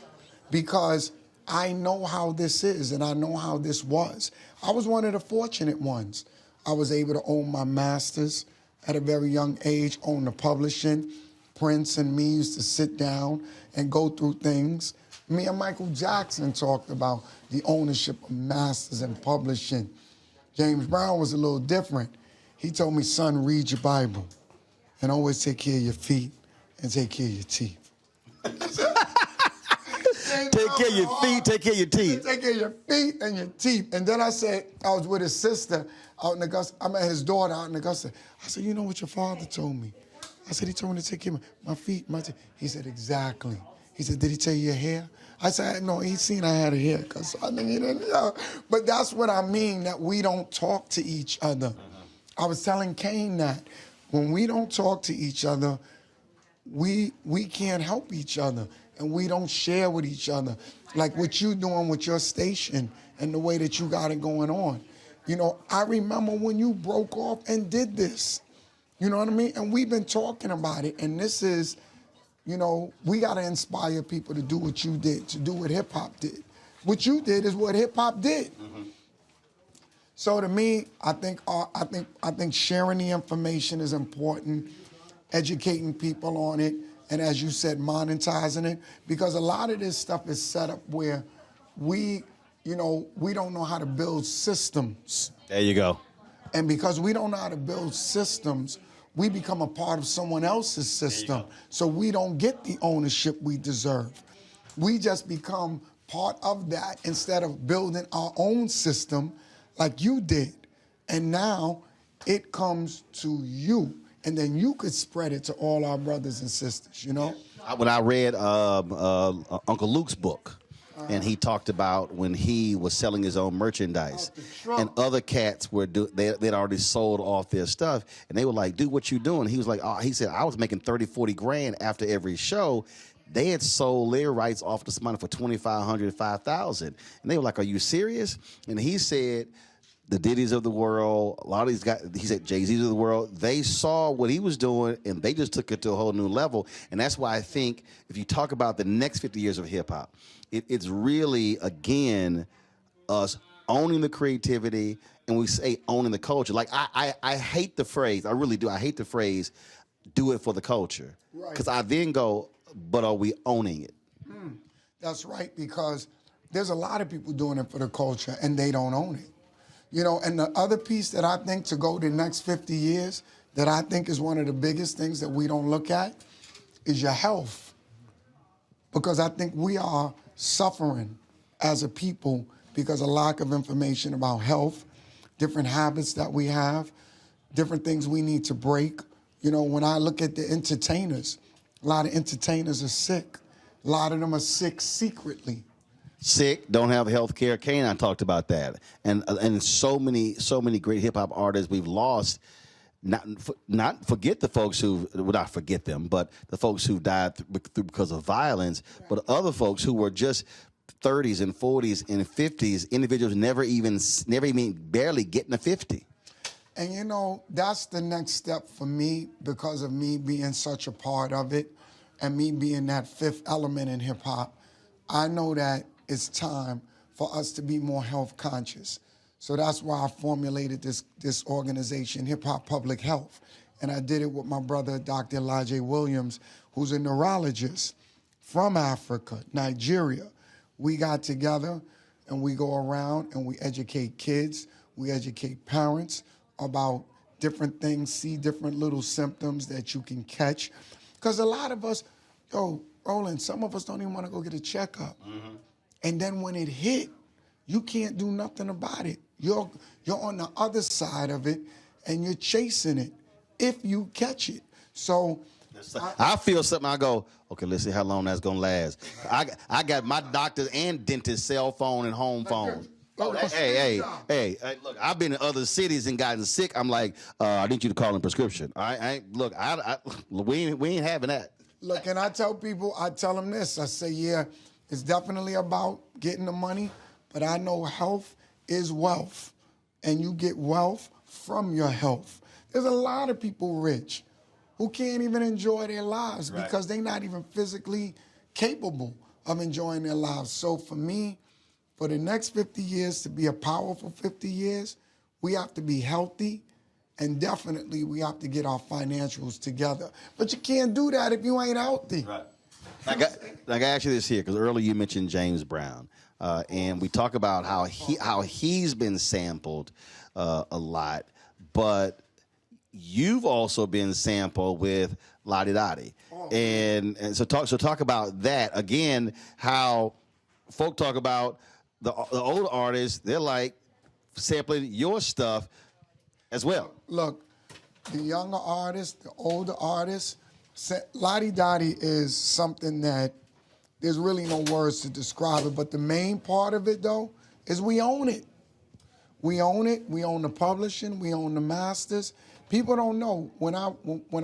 because I know how this is and I know how this was. I was one of the fortunate ones. I was able to own my master's at a very young age, own the publishing. Prince and me used to sit down and go through things. Me and Michael Jackson talked about the ownership of masters and publishing. James Brown was a little different. He told me, son, read your Bible and always take care of your feet and take care of your teeth. Take care of your feet, take care of your teeth. Take care of your feet and your teeth. And then I said, I was with his sister out in Augusta. I met his daughter out in Augusta. I said, you know what your father told me? I said, he told me to take care of my feet, my teeth. He said, exactly. He said, did he tell you your hair? I said, no, he seen I had a haircut, so I think he didn't know. But that's what I mean, that we don't talk to each other. I was telling Kane that when we don't talk to each other, we can't help each other, and we don't share with each other. Like what you doing with your station and the way that you got it going on. You know, I remember when you broke off and did this. You know what I mean? And we've been talking about it, and this is, you know, we got to inspire people to do what you did, to do what hip-hop did. What you did is what hip-hop did. So to me, I think sharing the information is important, educating people on it, and as you said, monetizing it, because a lot of this stuff is set up where we don't know how to build systems. There you go. And because we don't know how to build systems, we become a part of someone else's system. So we don't get the ownership we deserve. We just become part of that instead of building our own system like you did. And now it comes to you. And then you could spread it to all our brothers and sisters, you know? When I read Uncle Luke's book, and he talked about when he was selling his own merchandise, and other cats were they'd already sold off their stuff, and they were like, "Dude, what you doing?" He was like, he said, "I was making 30, 40 grand after every show." They had sold their rights off to somebody for $2,500, $5,000, and they were like, "Are you serious?" And he said, the Diddy's of the world, a lot of these guys, he said Jay-Z's of the world, they saw what he was doing and they just took it to a whole new level. And that's why I think if you talk about the next 50 years of hip-hop, it's really, again, us owning the creativity, and we say owning the culture. Like, I hate the phrase, I really do, I hate the phrase, do it for the culture. Because I then go, but are we owning it? That's right, because there's a lot of people doing it for the culture and they don't own it. You know, and the other piece that I think to go the next 50 years that I think is one of the biggest things that we don't look at is your health. Because I think we are suffering as a people because of lack of information about health, different habits that we have, different things we need to break. You know, when I look at the entertainers, a lot of entertainers are sick. A lot of them are sick secretly. Sick, don't have health care. Kane and I talked about that. And so many great hip-hop artists we've lost. Not forget the folks who, well, not forget them, but the folks who died because of violence, but other folks who were just 30s and 40s and 50s, individuals never even barely getting to 50. And you know, that's the next step for me because of me being such a part of it and me being that fifth element in hip-hop. I know that it's time for us to be more health conscious. So that's why I formulated this organization, Hip Hop Public Health. And I did it with my brother, Dr. Elijah Williams, who's a neurologist from Africa, Nigeria. We got together and we go around and we educate kids, we educate parents about different things, see different little symptoms that you can catch. Because a lot of us, Roland, some of us don't even want to go get a checkup. And then when it hit, you can't do nothing about it. You're on the other side of it, and you're chasing it if you catch it. So I feel something. I go, okay, let's see how long that's gonna last. I got my doctor and dentist cell phone and home phone. Hey, look, I've been in other cities and gotten sick. I'm like, I need you to call in prescription. All right, we ain't having that. Look, and I tell people, I tell them this. I say, yeah, it's definitely about getting the money, but I know health is wealth, and you get wealth from your health. There's a lot of people rich who can't even enjoy their lives because they're not even physically capable of enjoying their lives. So for me, for the next 50 years to be a powerful 50 years, we have to be healthy, and definitely we have to get our financials together. But you can't do that if you ain't healthy. Right. I got ask you this here, because earlier you mentioned James Brown, and we talk about how he's been sampled a lot, but you've also been sampled with Lottie Dottie. And so talk about that again, how folk talk about the older artists, they're like sampling your stuff as well. Look, the younger artists, the older artists, Lottie Dottie is something that there's really no words to describe it, but the main part of it, though, is we own it. We own it. We own the publishing. We own the masters. People don't know. When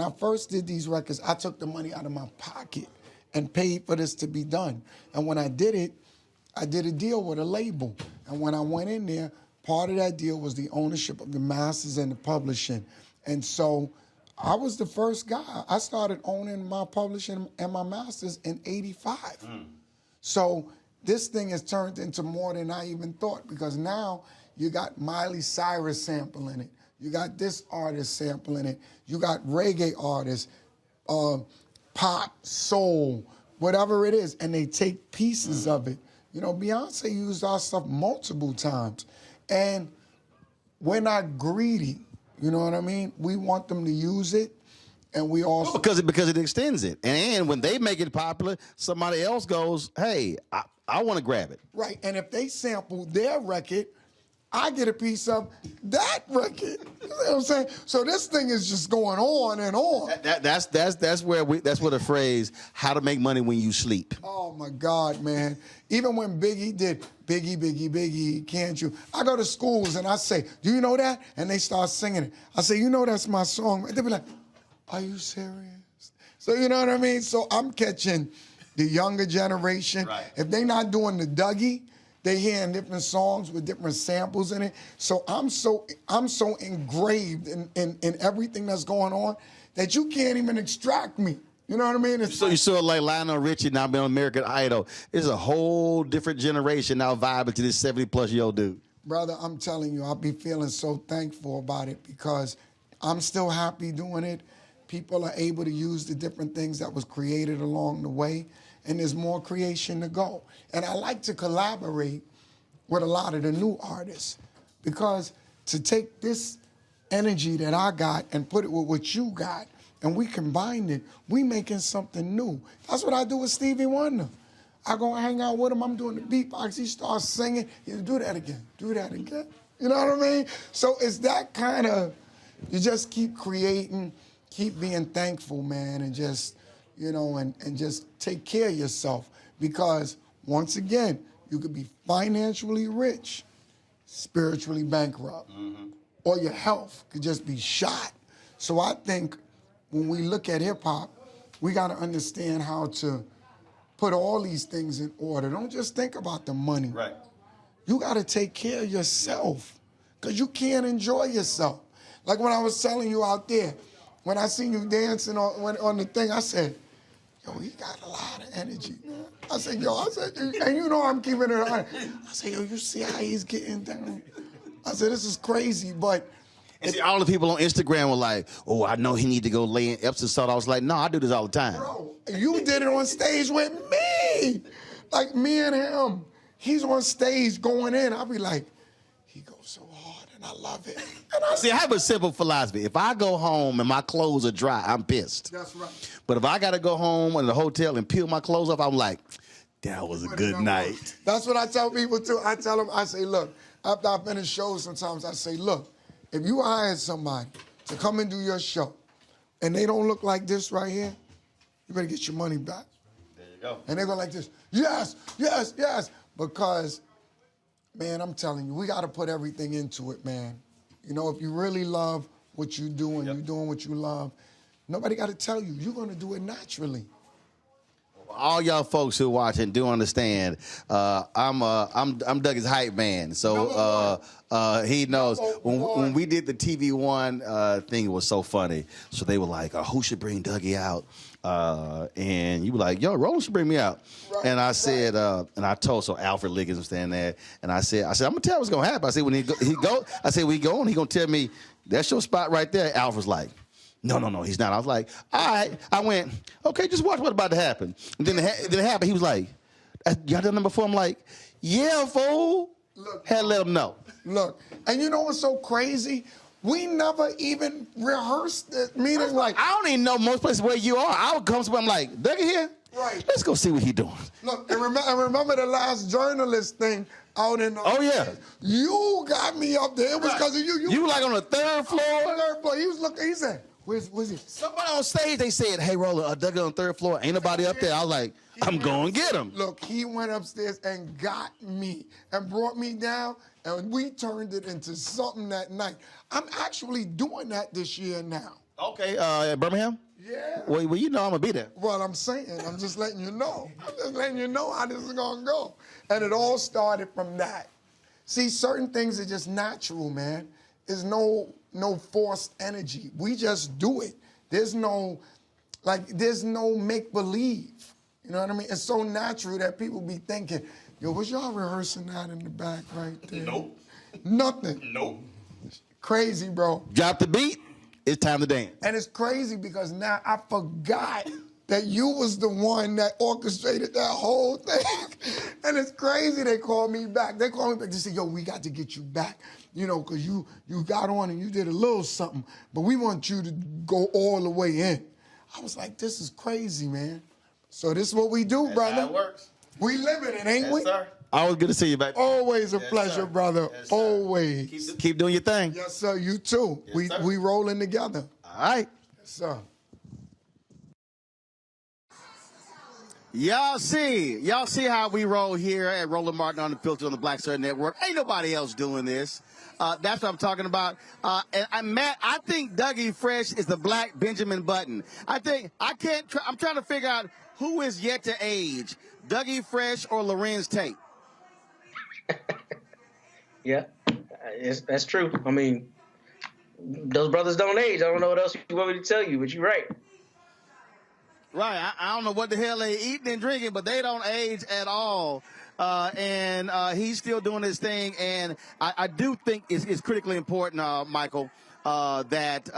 I first did these records, I took the money out of my pocket and paid for this to be done. And when I did it, I did a deal with a label. And when I went in there, part of that deal was the ownership of the masters and the publishing. And so I was the first guy. I started owning my publishing and my masters in '85. So this thing has turned into more than I even thought, because now you got Miley Cyrus sampling it. You got this artist sampling it. You got reggae artists, pop, soul, whatever it is, and they take pieces of it. You know, Beyonce used our stuff multiple times. And we're not greedy, you know what I mean? We want them to use it, and we also... Because it extends it. And when they make it popular, somebody else goes, hey, I want to grab it. Right, and if they sample their record, I get a piece of that record. You know what I'm saying? So this thing is just going on and on. That's where the phrase "how to make money when you sleep." Oh my God, man! Even when Biggie did Biggie, Biggie, Biggie, can't you? I go to schools and I say, "Do you know that?" And they start singing it. I say, "You know that's my song." They be like, "Are you serious?" So you know what I mean? So I'm catching the younger generation. Right. If they not doing the Dougie, they hearing different songs with different samples in it. So I'm so engraved in everything that's going on that you can't even extract me. You know what I mean? So you saw like Lionel Richie now being on American Idol. It's a whole different generation now vibing to this 70-plus-year-old dude. Brother, I'm telling you, I'll be feeling so thankful about it, because I'm still happy doing it. People are able to use the different things that was created along the way, and there's more creation to go. And I like to collaborate with a lot of the new artists, because to take this energy that I got and put it with what you got, and we combined it, we making something new. That's what I do with Stevie Wonder. I go hang out with him, I'm doing the beatbox, he starts singing, you do that again, do that again. You know what I mean? So it's that kind of, you just keep creating, keep being thankful, man, and just, you know, and just take care of yourself. Because, once again, you could be financially rich, spiritually bankrupt, or your health could just be shot. So I think when we look at hip-hop, we got to understand how to put all these things in order. Don't just think about the money. Right. You got to take care of yourself, because you can't enjoy yourself. Like when I was telling you out there, when I seen you dancing on the thing, I said, yo, he got a lot of energy, man. I said, and you know I'm keeping it on. I said, yo, you see how he's getting down? I said, this is crazy, but... And see, all the people on Instagram were like, oh, I know he need to go lay in Epsom salt. I was like, no, I do this all the time. Bro, you did it on stage with me. Like, me and him. He's on stage going in. I'll be like, he goes so hard, and I love it. And See, I have a simple philosophy. If I go home and my clothes are dry, I'm pissed. That's right. But if I got to go home in the hotel and peel my clothes off, I'm like, that was a good night. That's what I tell people, too. I tell them, I say, look, after I finish shows sometimes, I say, look, if you hired somebody to come and do your show and they don't look like this right here, you better get your money back. There you go. And they go like this, yes, yes, yes. Because, man, I'm telling you, we got to put everything into it, man. You know, if you really love what you do and you're doing what you love, nobody got to tell you. You're going to do it naturally. All y'all folks who watching do understand. I'm Doug's hype man, so he knows. When we did the TV One thing, it was so funny. So they were like, "Who should bring Dougie out and you were like, "Yo, Roland should bring me out." Right, and I said, and I told Alfred Liggins was standing there, and I said, I'm gonna tell you what's gonna happen. I said, when he go, I said, we go, and he gonna tell me that's your spot right there. Alfred was like, no, he's not. I was like, all right. I went, okay, just watch what's about to happen. And then it happened. He was like, y'all done that before? I'm like, yeah, fool. Look, had to let him know. Look, and you know what's so crazy? We never even rehearsed it. Meaning, like, I don't even know most places where you are. I would come somewhere, I'm like, Dougie here? Right. Let's go see what he doing. Look, and remember the last journalist thing out in the... Oh, yeah. You got me up there. It was because of you. You were like on the third floor? Third floor. He was looking, he said, where's he? Somebody on stage, they said, hey, Roland, Dougie on the third floor. Ain't nobody up there. I was like, I'm going to get him. Look, he went upstairs and got me and brought me down, and we turned it into something that night. I'm actually doing that this year now. Okay, at Birmingham? Yeah. Well, you know I'm going to be there. Well, I'm saying, I'm just letting you know. I'm just letting you know how this is going to go. And it all started from that. See, certain things are just natural, man. There's no forced energy. We just do it. There's no make-believe. You know what I mean? It's so natural that people be thinking, yo, was y'all rehearsing that in the back right there? Nope. Nothing. Nope. Crazy, bro. Drop the beat. It's time to dance. And it's crazy because now I forgot that you was the one that orchestrated that whole thing. And it's crazy they called me back. They called me back. They said, yo, we got to get you back, you know, because you got on and you did a little something, but we want you to go all the way in. I was like, this is crazy, man. So this is what we do, brother. How it works. We living it, ain't we? Sir. Always good to see you, baby. Always a pleasure, brother. Yes, always. Keep doing your thing. Yes, sir. You too. Yes, we rolling together. All right. Yes, sir. Y'all see how we roll here at Roland Martin Unfiltered on the Black Star Network. Ain't nobody else doing this. That's what I'm talking about. And I think Dougie Fresh is the black Benjamin Button. I'm trying to figure out who is yet to age, Dougie Fresh or Lorenz Tate. Yeah, that's true. I mean, those brothers don't age. I don't know what else you want me to tell you, but you're right. Right. I don't know what the hell they eating and drinking, but they don't age at all. And he's still doing his thing. And I do think it's critically important, Michael, that,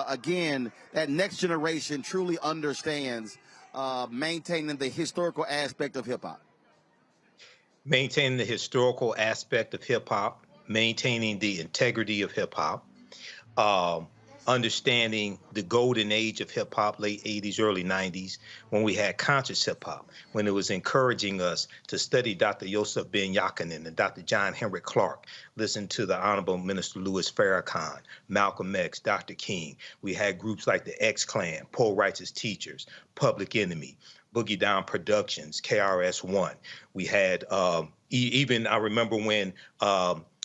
again, that next generation truly understands maintaining the historical aspect of hip-hop. Maintaining the historical aspect of hip-hop, maintaining the integrity of hip-hop, understanding the golden age of hip-hop, late 80s, early 90s, when we had conscious hip-hop, when it was encouraging us to study Dr. Yosef Ben Yakinen and Dr. John Henrik Clarke, listen to the Honorable Minister Louis Farrakhan, Malcolm X, Dr. King. We had groups like the X-Clan, Poor Righteous Teachers, Public Enemy, Boogie Down Productions, KRS-One. We had even, I remember when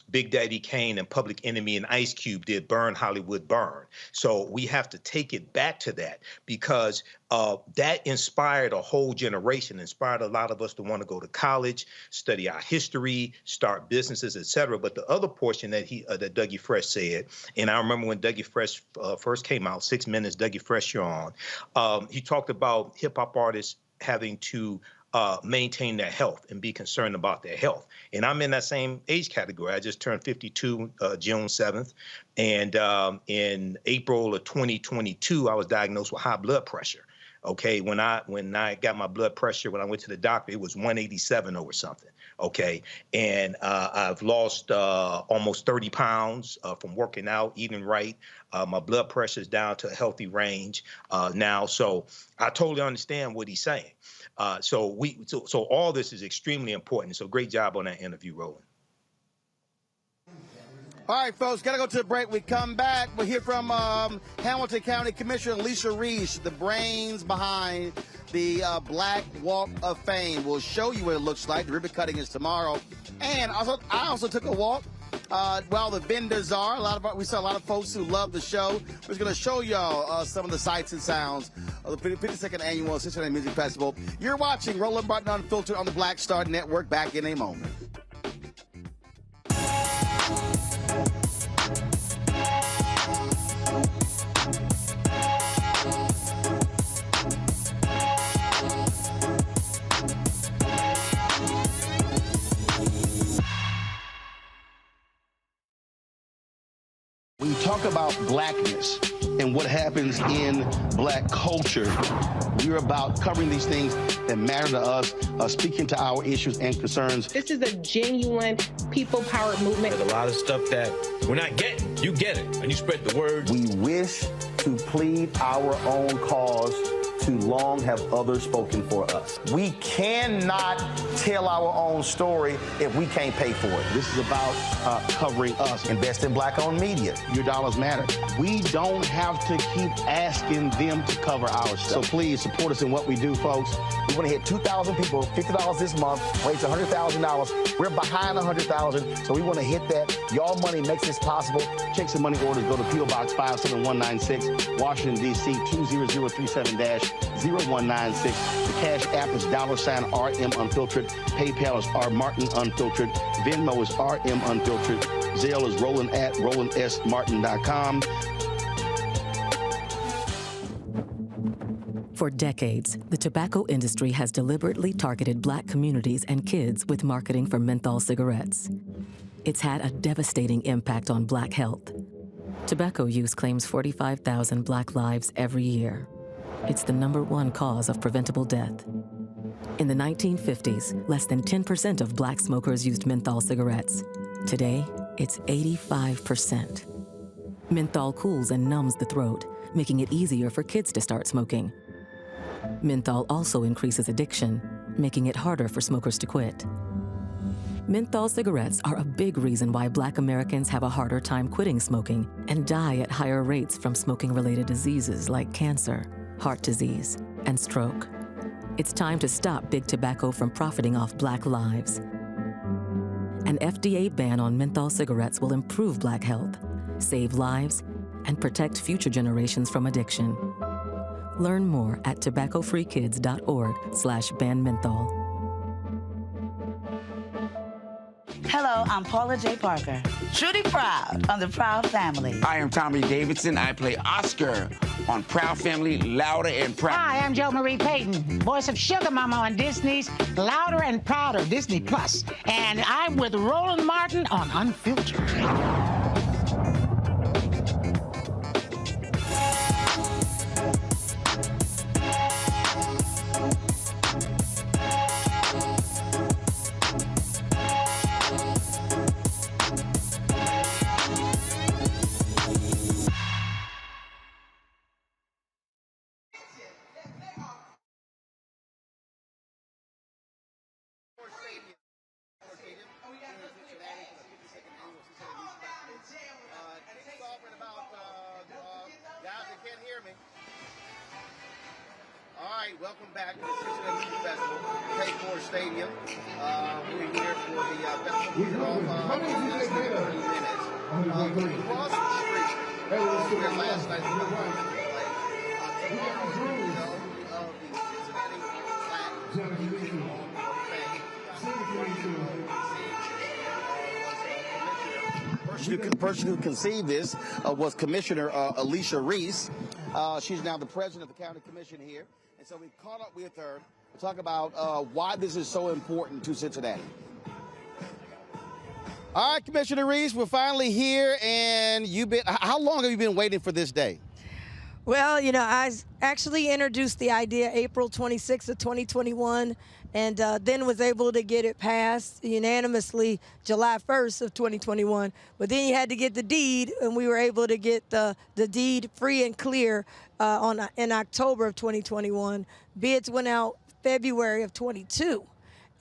Big Daddy Kane and Public Enemy and Ice Cube did Burn Hollywood Burn. So we have to take it back to that because that inspired a whole generation, inspired a lot of us to want to go to college, study our history, start businesses, et cetera. But the other portion that that Dougie Fresh said, and I remember when Dougie Fresh first came out, 6 Minutes, Dougie Fresh, you're on, he talked about hip hop artists having to maintain their health and be concerned about their health. And I'm in that same age category. I just turned 52 June 7th. And in April of 2022, I was diagnosed with high blood pressure. Okay, when I got my blood pressure, when I went to the doctor, it was 187 over something. Okay, and I've lost almost 30 pounds from working out, eating right. My blood pressure is down to a healthy range now. So I totally understand what he's saying. So all this is extremely important. So great job on that interview, Roland. All right, folks, got to go to the break. We come back. We'll hear from Hamilton County Commissioner Alicia Reese, the brains behind the Black Walk of Fame. We'll show you what it looks like. The ribbon cutting is tomorrow. And I also took a walk while the vendors are. We saw a lot of folks who love the show. We're just going to show y'all some of the sights and sounds of the 52nd Annual Cincinnati Music Festival. You're watching Roland Martin Unfiltered on the Black Star Network. Back in a moment. When you talk about blackness and what happens in black culture, we're about covering these things that matter to us, speaking to our issues and concerns. This is a genuine people-powered movement. There's a lot of stuff that we're not getting. You get it, and you spread the word. We wish to plead our own cause. Too long have others spoken for us. We cannot tell our own story if we can't pay for it. This is about covering us. Invest in black-owned media. Your dollars matter. We don't have to keep asking them to cover our stuff. So please support us in what we do, folks. We want to hit 2,000 people, $50 this month, raise $100,000. We're behind 100,000, so we want to hit that. Y'all money makes this possible. Checks and money orders go to P.O. Box 57196, Washington, D.C. 20037-0196. The Cash App is $RM Unfiltered. PayPal is R Martin Unfiltered. Venmo is RM Unfiltered. Zelle is Roland at RolandSMartin.com. For decades, the tobacco industry has deliberately targeted black communities and kids with marketing for menthol cigarettes. It's had a devastating impact on black health. Tobacco use claims 45,000 black lives every year. It's the #1 cause of preventable death. In the 1950s, less than 10% of black smokers used menthol cigarettes. Today, it's 85%. Menthol cools and numbs the throat, making it easier for kids to start smoking. Menthol also increases addiction, making it harder for smokers to quit. Menthol cigarettes are a big reason why black Americans have a harder time quitting smoking and die at higher rates from smoking-related diseases like cancer, heart disease, and stroke. It's time to stop big tobacco from profiting off black lives. An FDA ban on menthol cigarettes will improve black health, save lives, and protect future generations from addiction. Learn more at tobaccofreekids.org/ban menthol. Hello, I'm Paula J. Parker. Truly proud on the Proud Family. I am Tommy Davidson. I play Oscar on Proud Family, Louder and Proud. Hi, I'm Jo Marie Payton, voice of Sugar Mama on Disney's Louder and Prouder, Disney Plus. And I'm with Roland Martin on Unfiltered. Welcome back to the Cincinnati Music Festival, Paycor Stadium. We're here for the festival kicking off in less than 30 minutes. We crossed the street here last night. Tomorrow, the Cincinnati Black Music Hall of Fame. The person who conceived this was Commissioner Alicia Reese. She's now the president of the county commission here. And so we caught up with her to talk about why this is so important to Cincinnati. All right, Commissioner Reese, we're finally here, and how long have you been waiting for this day? Well, you know, I actually introduced the idea April 26th of 2021, and then was able to get it passed unanimously July 1st of 2021. But then you had to get the deed, and we were able to get the deed free and clear in October of 2021. Bids went out February of 22.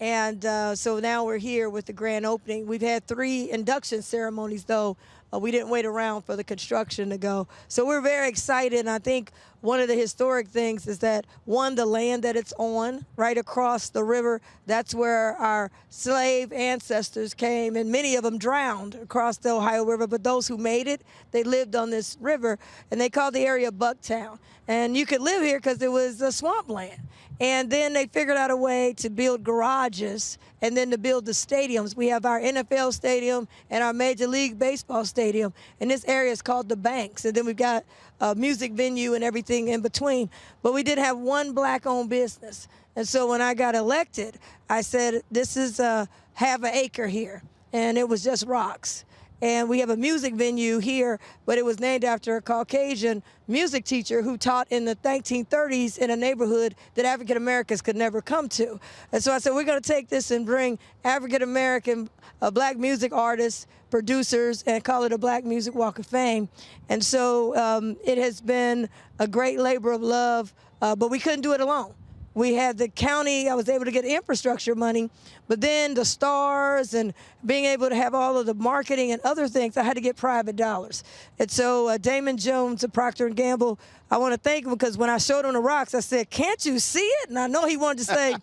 And so now we're here with the grand opening. We've had 3 induction ceremonies, though. We didn't wait around for the construction to go. So we're very excited. And I think one of the historic things is that, one, the land that it's on, right across the river, that's where our slave ancestors came, and many of them drowned across the Ohio River. But those who made it, they lived on this river, and they called the area Bucktown. And you could live here because it was a swampland. And then they figured out a way to build garages and then to build the stadiums. We have our NFL stadium and our Major League Baseball stadium. And this area is called the Banks. And then we've got a music venue and everything in between. But we did have one black-owned business. And so when I got elected, I said, this is half an acre here. And it was just rocks. And we have a music venue here, but it was named after a Caucasian music teacher who taught in the 1930s in a neighborhood that African Americans could never come to. And so I said, we're going to take this and bring African American black music artists, producers, and call it a Black Music Walk of Fame. And so it has been a great labor of love, but we couldn't do it alone. We had the county, I was able to get infrastructure money, but then the stars and being able to have all of the marketing and other things, I had to get private dollars. And so Damon Jones of Procter & Gamble, I want to thank him because when I showed him the rocks, I said, can't you see it? And I know he wanted to say,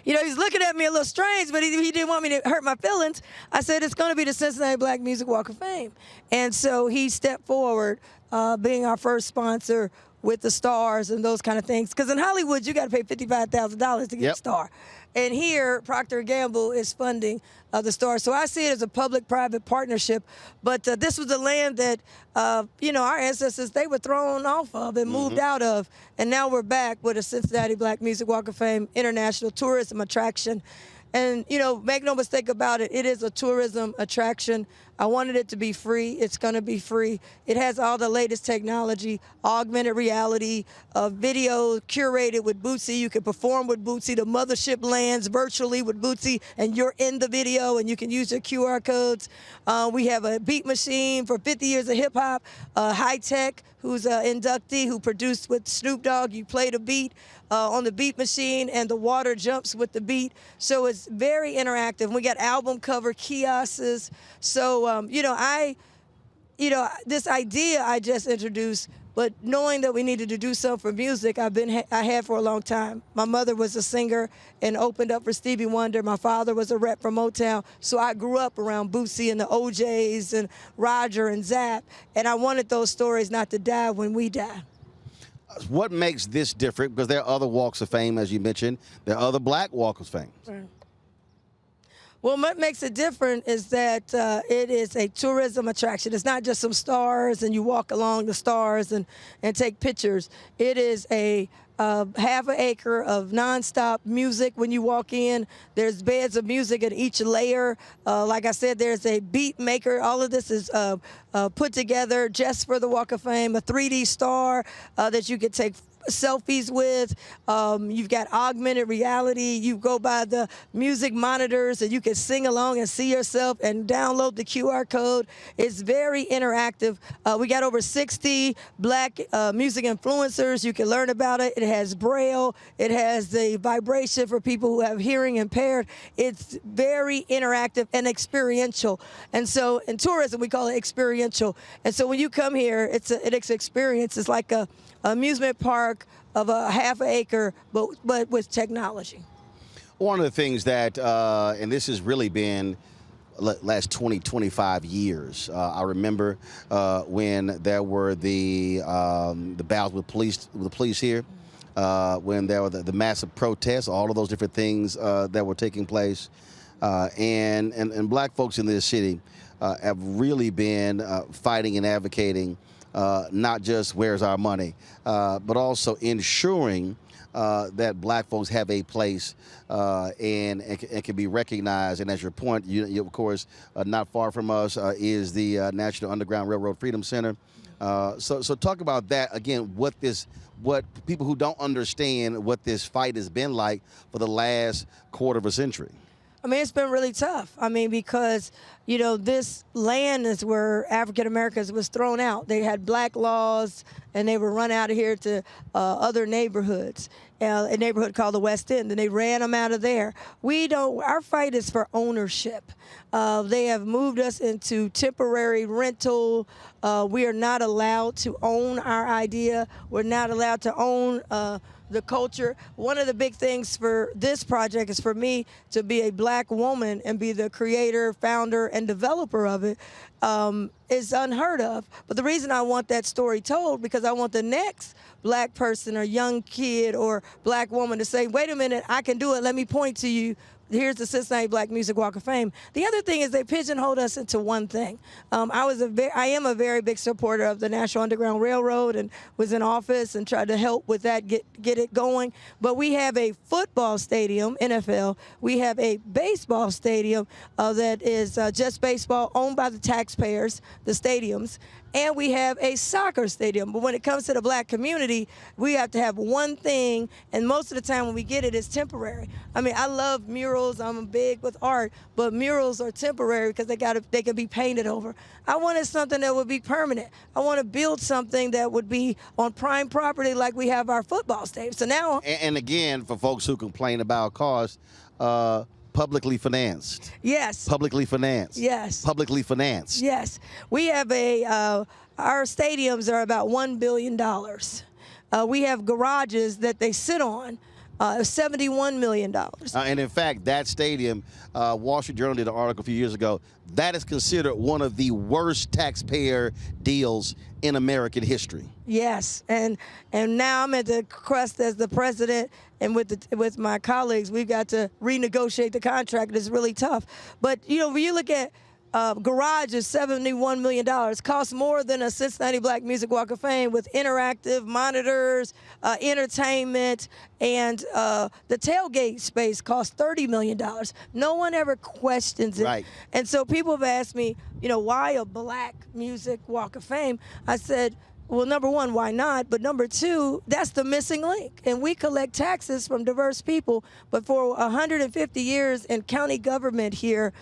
you know, he's looking at me a little strange, but he didn't want me to hurt my feelings. I said, it's going to be the Cincinnati Black Music Walk of Fame. And so he stepped forward, being our first sponsor with the stars and those kind of things. Because in Hollywood, you got to pay $55,000 to get a star. And here, Procter & Gamble is funding the stars. So I see it as a public-private partnership. But this was the land that, you know, our ancestors, they were thrown off of and moved out of. And now we're back with a Cincinnati Black Music Walk of Fame, international tourism attraction. And, you know, make no mistake about it, it is a tourism attraction. I wanted it to be free. It's going to be free. It has all the latest technology, augmented reality, video curated with Bootsy. You can perform with Bootsy. The mothership lands virtually with Bootsy, and you're in the video, and you can use your QR codes. We have a beat machine for 50 years of hip-hop, High Tech, who's an inductee who produced with Snoop Dogg. You play the beat on the beat machine, and the water jumps with the beat. So it's very interactive. We got album cover kiosks. So, you know, this idea I just introduced, but knowing that we needed to do something for music, I had for a long time. My mother was a singer and opened up for Stevie Wonder. My father was a rep for Motown. So I grew up around Bootsy and the OJs and Roger and Zapp, and I wanted those stories not to die when we die. What makes this different? Because there are other walks of fame, as you mentioned. There are other black walks of fame. Right. Well, what makes it different is that it is a tourism attraction. It's not just some stars and you walk along the stars and take pictures. It is a half an acre of nonstop music when you walk in. There's beds of music at each layer. Like I said, there's a beat maker. All of this is put together just for the Walk of Fame, a 3D star that you could take selfies with. You've got augmented reality. You go by the music monitors and you can sing along and see yourself and download the QR code. It's very interactive. We got over 60 black music influencers. You can learn about it. It has Braille. It has the vibration for people who have hearing impaired. It's very interactive and experiential. And so in tourism, we call it experiential. And so when you come here, it's an experience. It's like a amusement park of a half an acre, but with technology. One of the things that, and this has really been last 20, 25 years. I remember when there were the battles with the police here, when there were the massive protests, all of those different things that were taking place, and black folks in this city have really been fighting and advocating. Not just where's our money, but also ensuring that black folks have a place and can be recognized. And as your point, you of course, not far from us is the National Underground Railroad Freedom Center. So talk about that again. What people who don't understand what this fight has been like for the last quarter of a century. I mean, it's been really tough. I mean, because, you know, this land is where African Americans was thrown out. They had black laws, and they were run out of here to other neighborhoods, a neighborhood called the West End, and they ran them out of there. Our fight is for ownership. They have moved us into temporary rental. We are not allowed to own our idea. We're not allowed to own the culture. One of the big things for this project is for me to be a black woman and be the creator, founder, and developer of it. Is unheard of. But the reason I want that story told, because I want the next black person or young kid or black woman to say, wait a minute, I can do it. Let me point to you. here's the Cincinnati Black Music Walk of Fame. The other thing is they pigeonholed us into one thing. I am a very big supporter of the National Underground Railroad and was in office and tried to help with that, get it going. But we have a football stadium, NFL. We have a baseball stadium that is just baseball, owned by the taxpayers, the stadiums. And we have a soccer stadium. But when it comes to the black community, we have to have one thing, and most of the time when we get it, it's temporary. I mean, I love murals. I'm big with art, but murals are temporary because they can be painted over. I wanted something that would be permanent. I want to build something that would be on prime property like we have our football stadium. So now... And again, for folks who complain about cost, publicly financed. Yes. Publicly financed. Yes. Publicly financed. Yes. We have our stadiums are about $1 billion. We have garages that they sit on, $71 million. And in fact, that stadium, Wall Street Journal did an article a few years ago, that is considered one of the worst taxpayer deals in American history. Yes, and now I'm at the crest as the president, and with my colleagues, we've got to renegotiate the contract. It's really tough. But, you know, when you look at garages, $71 million, costs more than a Cincinnati Black Music Walk of Fame with interactive monitors, entertainment, and the tailgate space costs $30 million. No one ever questions it. Right. And so people have asked me, you know, why a Black Music Walk of Fame? I said, well, number one, why not? But number two, that's the missing link. And we collect taxes from diverse people. But for 150 years in county government here,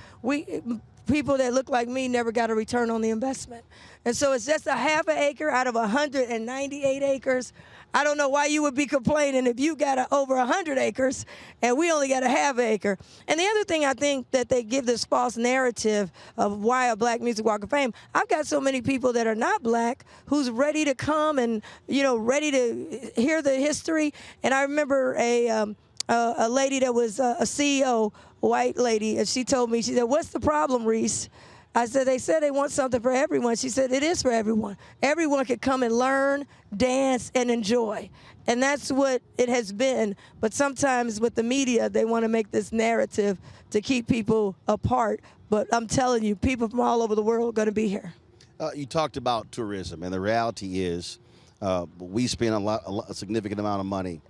people that look like me never got a return on the investment. And so it's just a half an acre out of 198 acres. I don't know why you would be complaining if you got over 100 acres and we only got a half acre. And the other thing I think that they give this false narrative of why a Black Music Walk of Fame, I've got so many people that are not black who's ready to come and, you know, ready to hear the history. And I remember a lady that was a CEO, white lady, and she told me, she said, what's the problem, Reese? I said, they said they want something for everyone. She said, it is for everyone. Everyone could come and learn, dance, and enjoy. And that's what it has been. But sometimes with the media, they want to make this narrative to keep people apart. But I'm telling you, people from all over the world are going to be here. You talked about tourism, and the reality is we spend a significant amount of money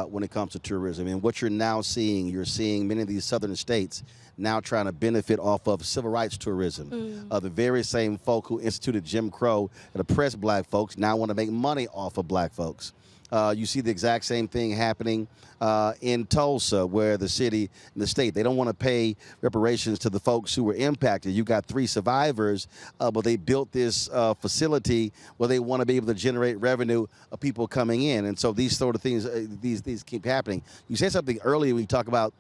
when it comes to tourism. And what you're now seeing, you're seeing many of these southern states now trying to benefit off of civil rights tourism. The very same folk who instituted Jim Crow and oppressed black folks now want to make money off of black folks. You see the exact same thing happening in Tulsa, where the city and the state, they don't want to pay reparations to the folks who were impacted. You got 3 survivors, but they built this facility where they want to be able to generate revenue of people coming in. And so these sort of things, these keep happening. You said something earlier when you talk about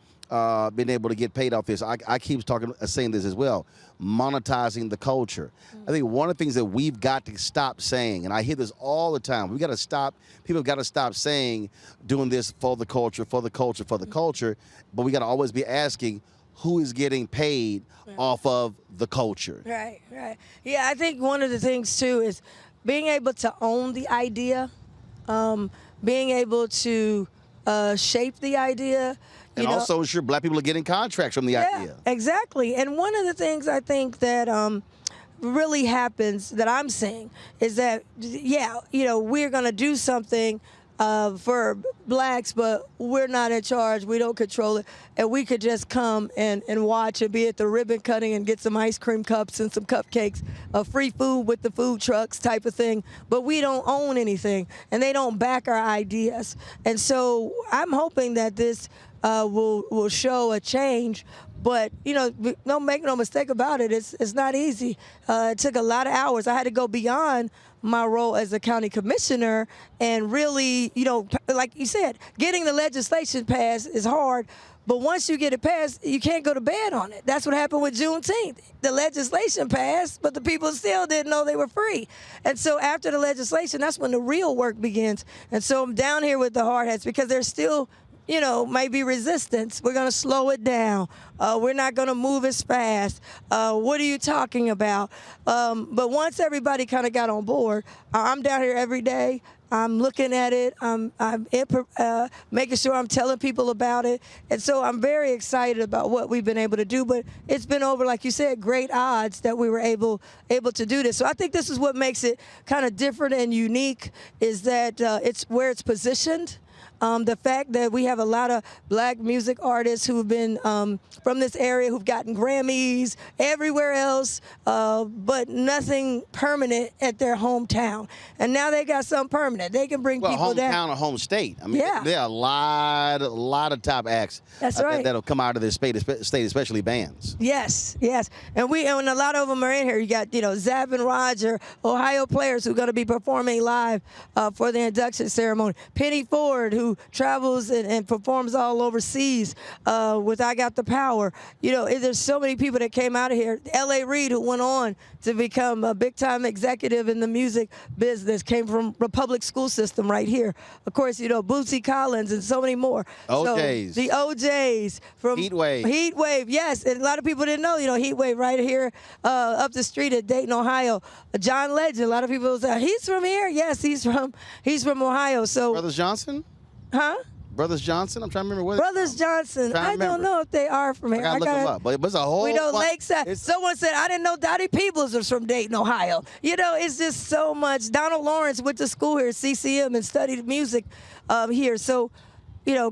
being able to get paid off this. I keep saying this as well, monetizing the culture. I think one of the things that we've got to stop saying, and I hear this all the time, people have got to stop saying doing this for the culture, for the culture, for the culture, but we got to always be asking who is getting paid off of the culture. Right, right. Yeah, I think one of the things too is being able to own the idea, being able to shape the idea. And also ensure black people are getting contracts from the idea. Exactly. And one of the things I think that really happens that I'm seeing is that, we're going to do something for blacks, but we're not in charge. We don't control it. And we could just come and watch and be at the ribbon cutting and get some ice cream cups and some cupcakes, free food with the food trucks type of thing. But we don't own anything, and they don't back our ideas. And so I'm hoping that this will show a change. But, don't make no mistake about it. It's not easy. It took a lot of hours. I had to go beyond my role as a county commissioner and really, like you said, getting the legislation passed is hard. But once you get it passed, you can't go to bed on it. That's what happened with Juneteenth. The legislation passed, but the people still didn't know they were free. And so after the legislation, that's when the real work begins. And so I'm down here with the hard hats because there's still might be resistance. We're going to slow it down. We're not going to move as fast. What are you talking about? But once everybody kind of got on board, I'm down here every day. I'm looking at it. I'm making sure I'm telling people about it. And so I'm very excited about what we've been able to do. But it's been over, like you said, great odds that we were able to do this. So I think this is what makes it kind of different and unique, is that it's where it's positioned. The fact that we have a lot of black music artists who've been from this area, who've gotten Grammys everywhere else, but nothing permanent at their hometown. And now they got something permanent. They can bring people down. Hometown or home state. I mean, there are a lot of top acts that'll come out of this state, especially bands. Yes. And a lot of them are in here. You got, Zapp and Roger, Ohio players who are going to be performing live for the induction ceremony. Penny Ford, who travels and performs all overseas with I Got the Power. There's so many people that came out of here. L.A. Reid, who went on to become a big-time executive in the music business, came from the public school system right here. Of course, Bootsy Collins and so many more. OJs. So the OJs from Heatwave. Heatwave, yes. And a lot of people didn't know, Heatwave right here up the street at Dayton, Ohio. John Legend, a lot of people say, he's from here? Yes, he's from Ohio. So Brothers Johnson? Huh? Brothers Johnson? I'm trying to remember what. Brothers Johnson. I don't know if they are from here. I gotta look them up. But it's a whole. We know Lakeside. Someone said, I didn't know Dottie Peebles was from Dayton, Ohio. It's just so much. Donald Lawrence went to school here at CCM and studied music here. So,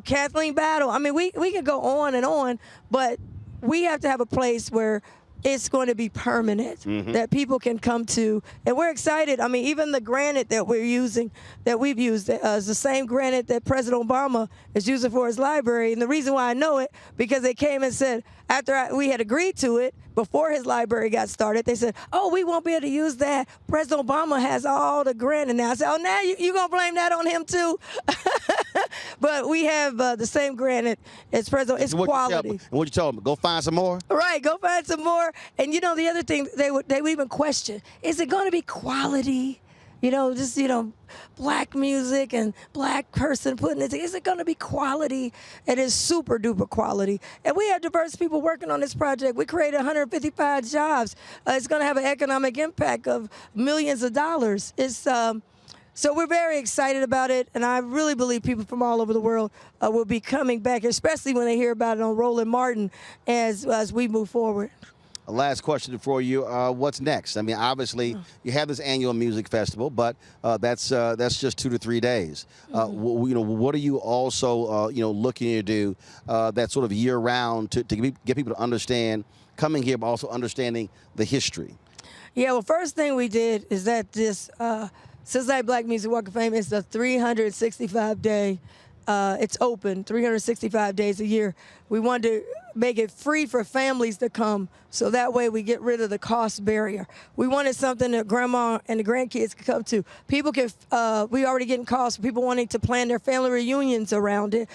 Kathleen Battle. I mean, we could go on and on, but we have to have a place where it's going to be permanent, that people can come to. And we're excited. I mean, even the granite that we've used is the same granite that President Obama is using for his library. And the reason why I know it, because they came and said, after we had agreed to it, before his library got started, they said, we won't be able to use that. President Obama has all the granite now. I said, now you're going to blame that on him too? But we have the same granite as President. It's quality. And what you told them? Go find some more? Right, go find some more. And the other thing, they would even question, is it going to be quality? Black music and black person putting it. Is it going to be quality? It is super duper quality. And we have diverse people working on this project. We created 155 jobs. It's going to have an economic impact of millions of dollars. So we're very excited about it, and I really believe people from all over the world will be coming back, especially when they hear about it on Roland Martin as we move forward. A last question for you. What's next? I mean, obviously, you have this annual music festival, but that's just 2 to 3 days. What are you also, looking to do that sort of year-round to get people to understand coming here, but also understanding the history? Yeah, well, first thing we did is that this Cincinnati Black Music Walk of Fame is the 365-day. It's open 365 days a year. We wanted to make it free for families to come, so that way we get rid of the cost barrier. We wanted something that grandma and the grandkids could come to. People can, we already getting calls for people wanting to plan their family reunions around it.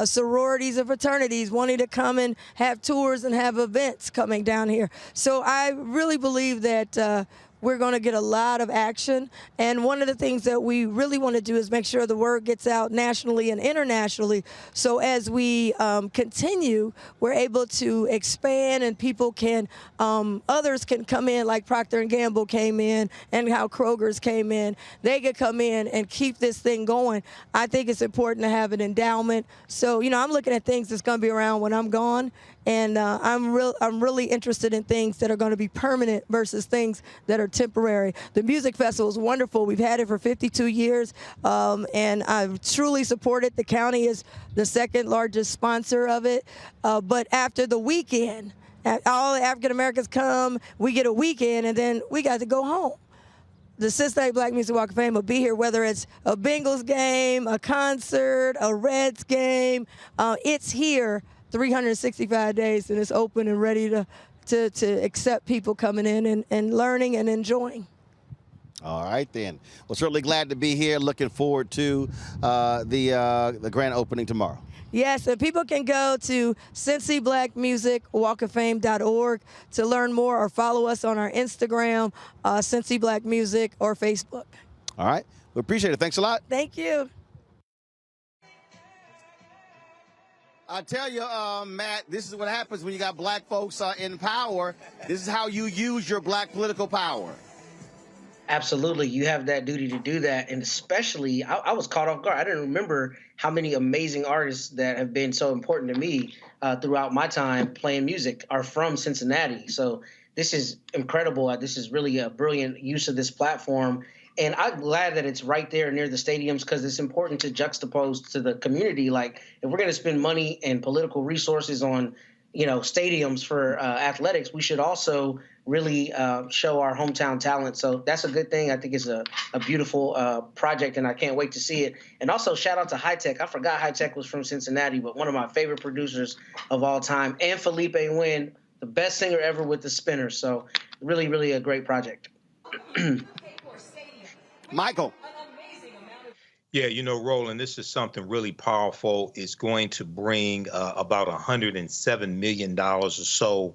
Sororities and fraternities wanting to come and have tours and have events coming down here. So I really believe that we're going to get a lot of action. And one of the things that we really want to do is make sure the word gets out nationally and internationally. So as we continue, we're able to expand, and people can, others can come in, like Procter & Gamble came in and how Kroger's came in. They could come in and keep this thing going. I think it's important to have an endowment. So, I'm looking at things that's going to be around when I'm gone. And I'm really interested in things that are going to be permanent versus things that are temporary. The music festival is wonderful. We've had it for 52 years, and I truly support it. The county is the second largest sponsor of it. But after the weekend, all the African Americans come, we get a weekend, and then we got to go home. The Cincinnati Black Music Walk of Fame will be here, whether it's a Bengals game, a concert, a Reds game. It's here 365 days, and it's open and ready to accept people coming in and learning and enjoying. All right, then. Well, certainly glad to be here. Looking forward to the grand opening tomorrow. Yes, and people can go to CincyBlackMusicWalkOfFame.org to learn more, or follow us on our Instagram, Cincy Black Music, or Facebook. All right. We appreciate it. Thanks a lot. Thank you. I tell you, Matt, this is what happens when you got black folks in power. This is how you use your black political power. Absolutely. You have that duty to do that. And especially, I was caught off guard. I didn't remember how many amazing artists that have been so important to me throughout my time playing music are from Cincinnati. So this is incredible. This is really a brilliant use of this platform. And I'm glad that it's right there near the stadiums because it's important to juxtapose to the community. Like, if we're going to spend money and political resources on, stadiums for athletics, we should also really show our hometown talent. So that's a good thing. I think it's a beautiful project, and I can't wait to see it. And also, shout out to High Tech. I forgot High Tech was from Cincinnati, but one of my favorite producers of all time. And Felipe Wynn, the best singer ever with the Spinners. So really, really a great project. Michael. Yeah, Roland, this is something really powerful. It's going to bring about $107 million or so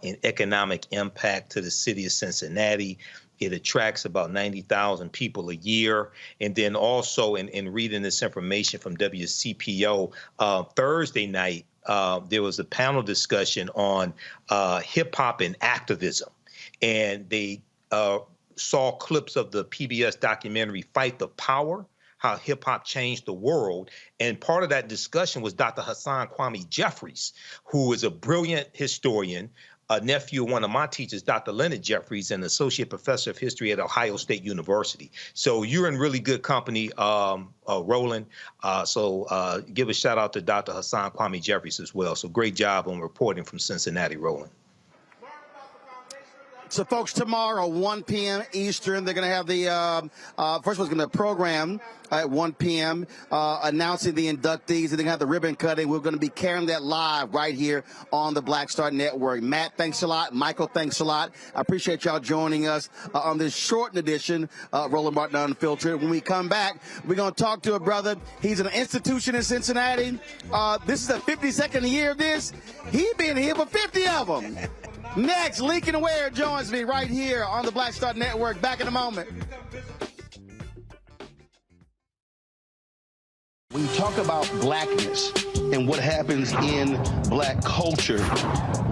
in economic impact to the city of Cincinnati. It attracts about 90,000 people a year. And then also in reading this information from WCPO, Thursday night, there was a panel discussion on hip hop and activism. And they saw clips of the PBS documentary Fight the Power, how hip-hop changed the world. And part of that discussion was Dr. Hassan Kwame Jeffries, who is a brilliant historian, a nephew of one of my teachers, Dr. Leonard Jeffries, an associate professor of history at Ohio State University. So you're in really good company, Roland. So give a shout out to Dr. Hassan Kwame Jeffries as well. So great job on reporting from Cincinnati, Roland. So, folks, tomorrow, 1 p.m. Eastern, they're going to have the first one's going to be a program at 1 p.m. Announcing the inductees. And they're going to have the ribbon cutting. We're going to be carrying that live right here on the Black Star Network. Matt, thanks a lot. Michael, thanks a lot. I appreciate y'all joining us on this shortened edition, Roland Martin Unfiltered. When we come back, we're going to talk to a brother. He's an institution in Cincinnati. This is the 52nd year of this. He's been here for 50 of them. Next, Lincoln Ware joins me right here on the Black Star Network. Back in a moment. When you talk about blackness and what happens in black culture,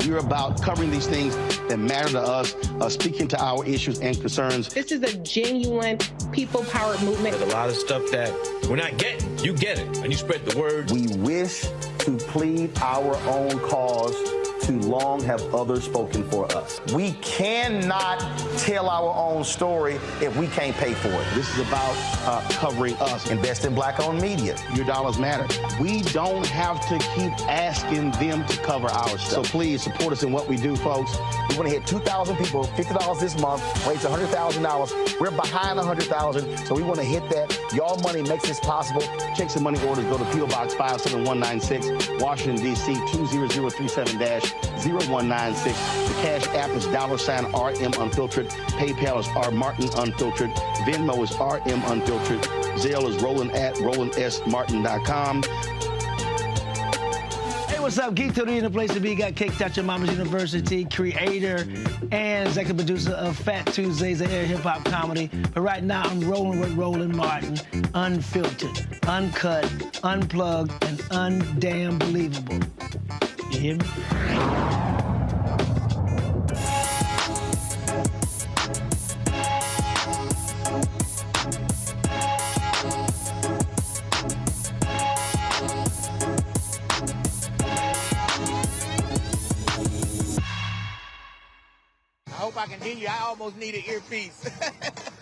we're about covering these things that matter to us, speaking to our issues and concerns. This is a genuine people-powered movement. There's a lot of stuff that we're not getting. You get it, and you spread the word. We wish to plead our own cause. Too long have others spoken for us. We cannot tell our own story if we can't pay for it. This is about covering us. Invest in black-owned media. Your dollars matter. We don't have to keep asking them to cover our stuff. So please support us in what we do, folks. We want to hit 2,000 people, $50 this month, raise $100,000. We're behind 100,000, so we want to hit that. Y'all money makes this possible. Check some money orders. Go to P.O. Box 57196, Washington, D.C. 20037-0196. The Cash App is $RM Unfiltered. PayPal is R Martin Unfiltered. Venmo is RM Unfiltered. Zelle is Roland at RolandSMartin.com. Hey, what's up? Geek Tony in the place to be. Got Kicked Out Your Mama's University, creator and executive producer of Fat Tuesdays, an air hip-hop comedy. But right now, I'm rolling with Roland Martin, unfiltered, uncut, unplugged, and undamn believable. You hear me? I hope I can hear you. I almost need an earpiece.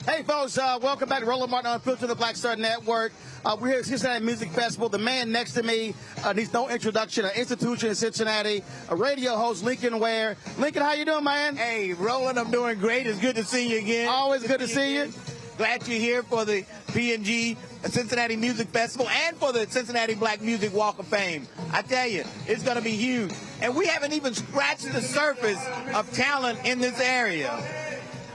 Hey, folks, welcome back to Roland Martin Unfiltered, the Black Star Network. We're here at Cincinnati Music Festival. The man next to me needs no introduction, an institution in Cincinnati, a radio host, Lincoln Ware. Lincoln, how you doing, man? Hey, Roland, I'm doing great. It's good to see you again. Always good to see you. Glad you're here for the P&G Cincinnati Music Festival and for the Cincinnati Black Music Walk of Fame. I tell you, it's going to be huge. And we haven't even scratched the surface of talent in this area.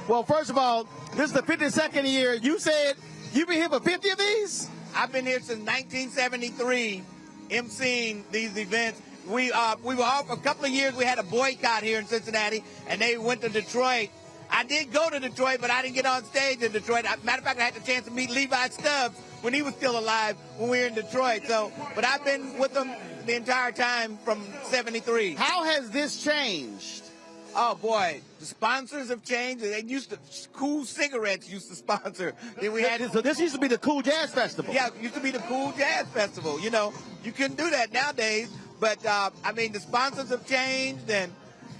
Well, first of all, this is the 52nd year. You said you've been here for 50 of these? I've been here since 1973, emceeing these events. We were off for a couple of years. We had a boycott here in Cincinnati, and they went to Detroit I did go to Detroit, but I didn't get on stage in Detroit. Matter of fact, I had the chance to meet Levi Stubbs when he was still alive when we were in Detroit. So, but I've been with them the entire time from '73. How has this changed? Oh boy, the sponsors have changed. They used to, Cool Cigarettes used to sponsor. Then we had So this used to be the Cool Jazz Festival. Yeah, it used to be the Cool Jazz Festival. You know, you couldn't do that nowadays. But I mean, the sponsors have changed and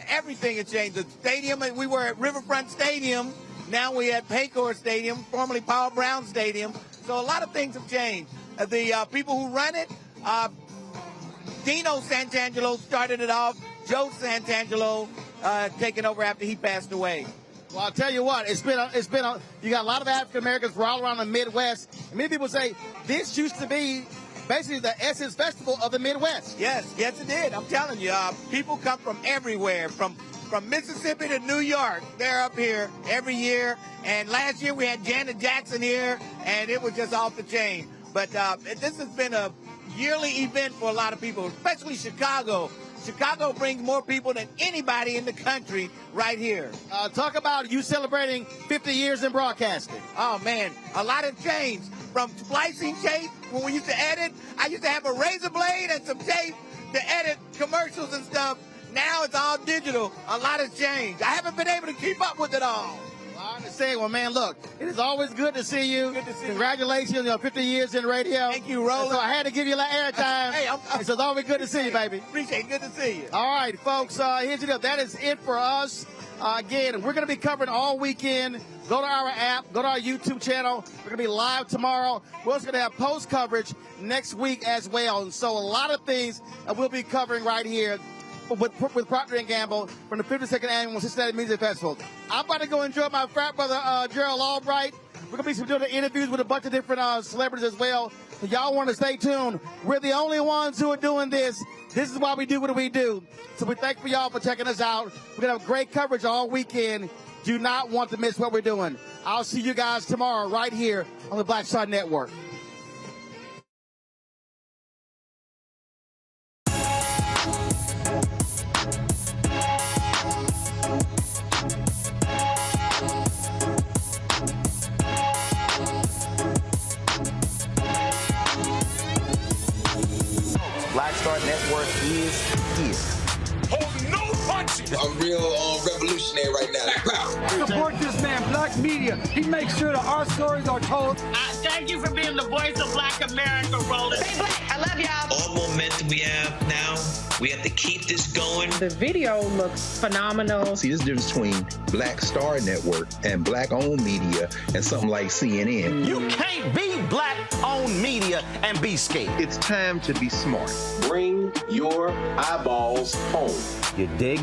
everything has changed. The stadium, we were at Riverfront Stadium. Now we're at Paycor Stadium, formerly Paul Brown Stadium. So a lot of things have changed. The people who run it, Dino Santangelo started it off. Joe Santangelo taking over after he passed away. Well, I'll tell you what, you got a lot of African Americans all around the Midwest. And many people say this used to be basically the Essence Festival of the Midwest. Yes, it did. I'm telling you, people come from everywhere, from Mississippi to New York. They're up here every year. And last year we had Janet Jackson here, and it was just off the chain. But this has been a yearly event for a lot of people, especially Chicago. Chicago brings more people than anybody in the country right here. Talk about you celebrating 50 years in broadcasting. Oh, man, a lot has changed. From splicing tape, when we used to edit, I used to have a razor blade and some tape to edit commercials and stuff. Now it's all digital. A lot has changed. I haven't been able to keep up with it all. I understand. Well, man, look, it is always good to see you. Good to see Congratulations on 50 years in radio. Thank you, Roland. So I had to give you a little airtime. Hey, so it's always good to see you, baby. Appreciate it. Good to see you. All right, folks, here's the deal. That is it for us. Again, we're going to be covering all weekend. Go to our app. Go to our YouTube channel. We're going to be live tomorrow. We're also going to have post coverage next week as well. And so a lot of things we'll be covering right here with Procter & Gamble from the 52nd Annual Cincinnati Music Festival. I'm about to go enjoy my frat brother, Gerald Albright. We're going to be doing interviews with a bunch of different celebrities as well. So y'all want to stay tuned. We're the only ones who are doing this. This is why we do what we do. So we thank for y'all for checking us out. We're going to have great coverage all weekend. Do not want to miss what we're doing. I'll see you guys tomorrow right here on the Black Star Network. Black Star Network is here. Oh, no punches! I'm real revolutionary right now. Support this man, Black Media. He makes sure that our stories are told. Thank you for being the voice of Black America, Roland. Stay black. I love y'all. All momentum we have now, we have to keep this going. The video looks phenomenal. See, there's a difference between Black Star Network and black-owned media and something like CNN. You can't be black-owned media and be scared. It's time to be smart. Bring your eyeballs home. You dig?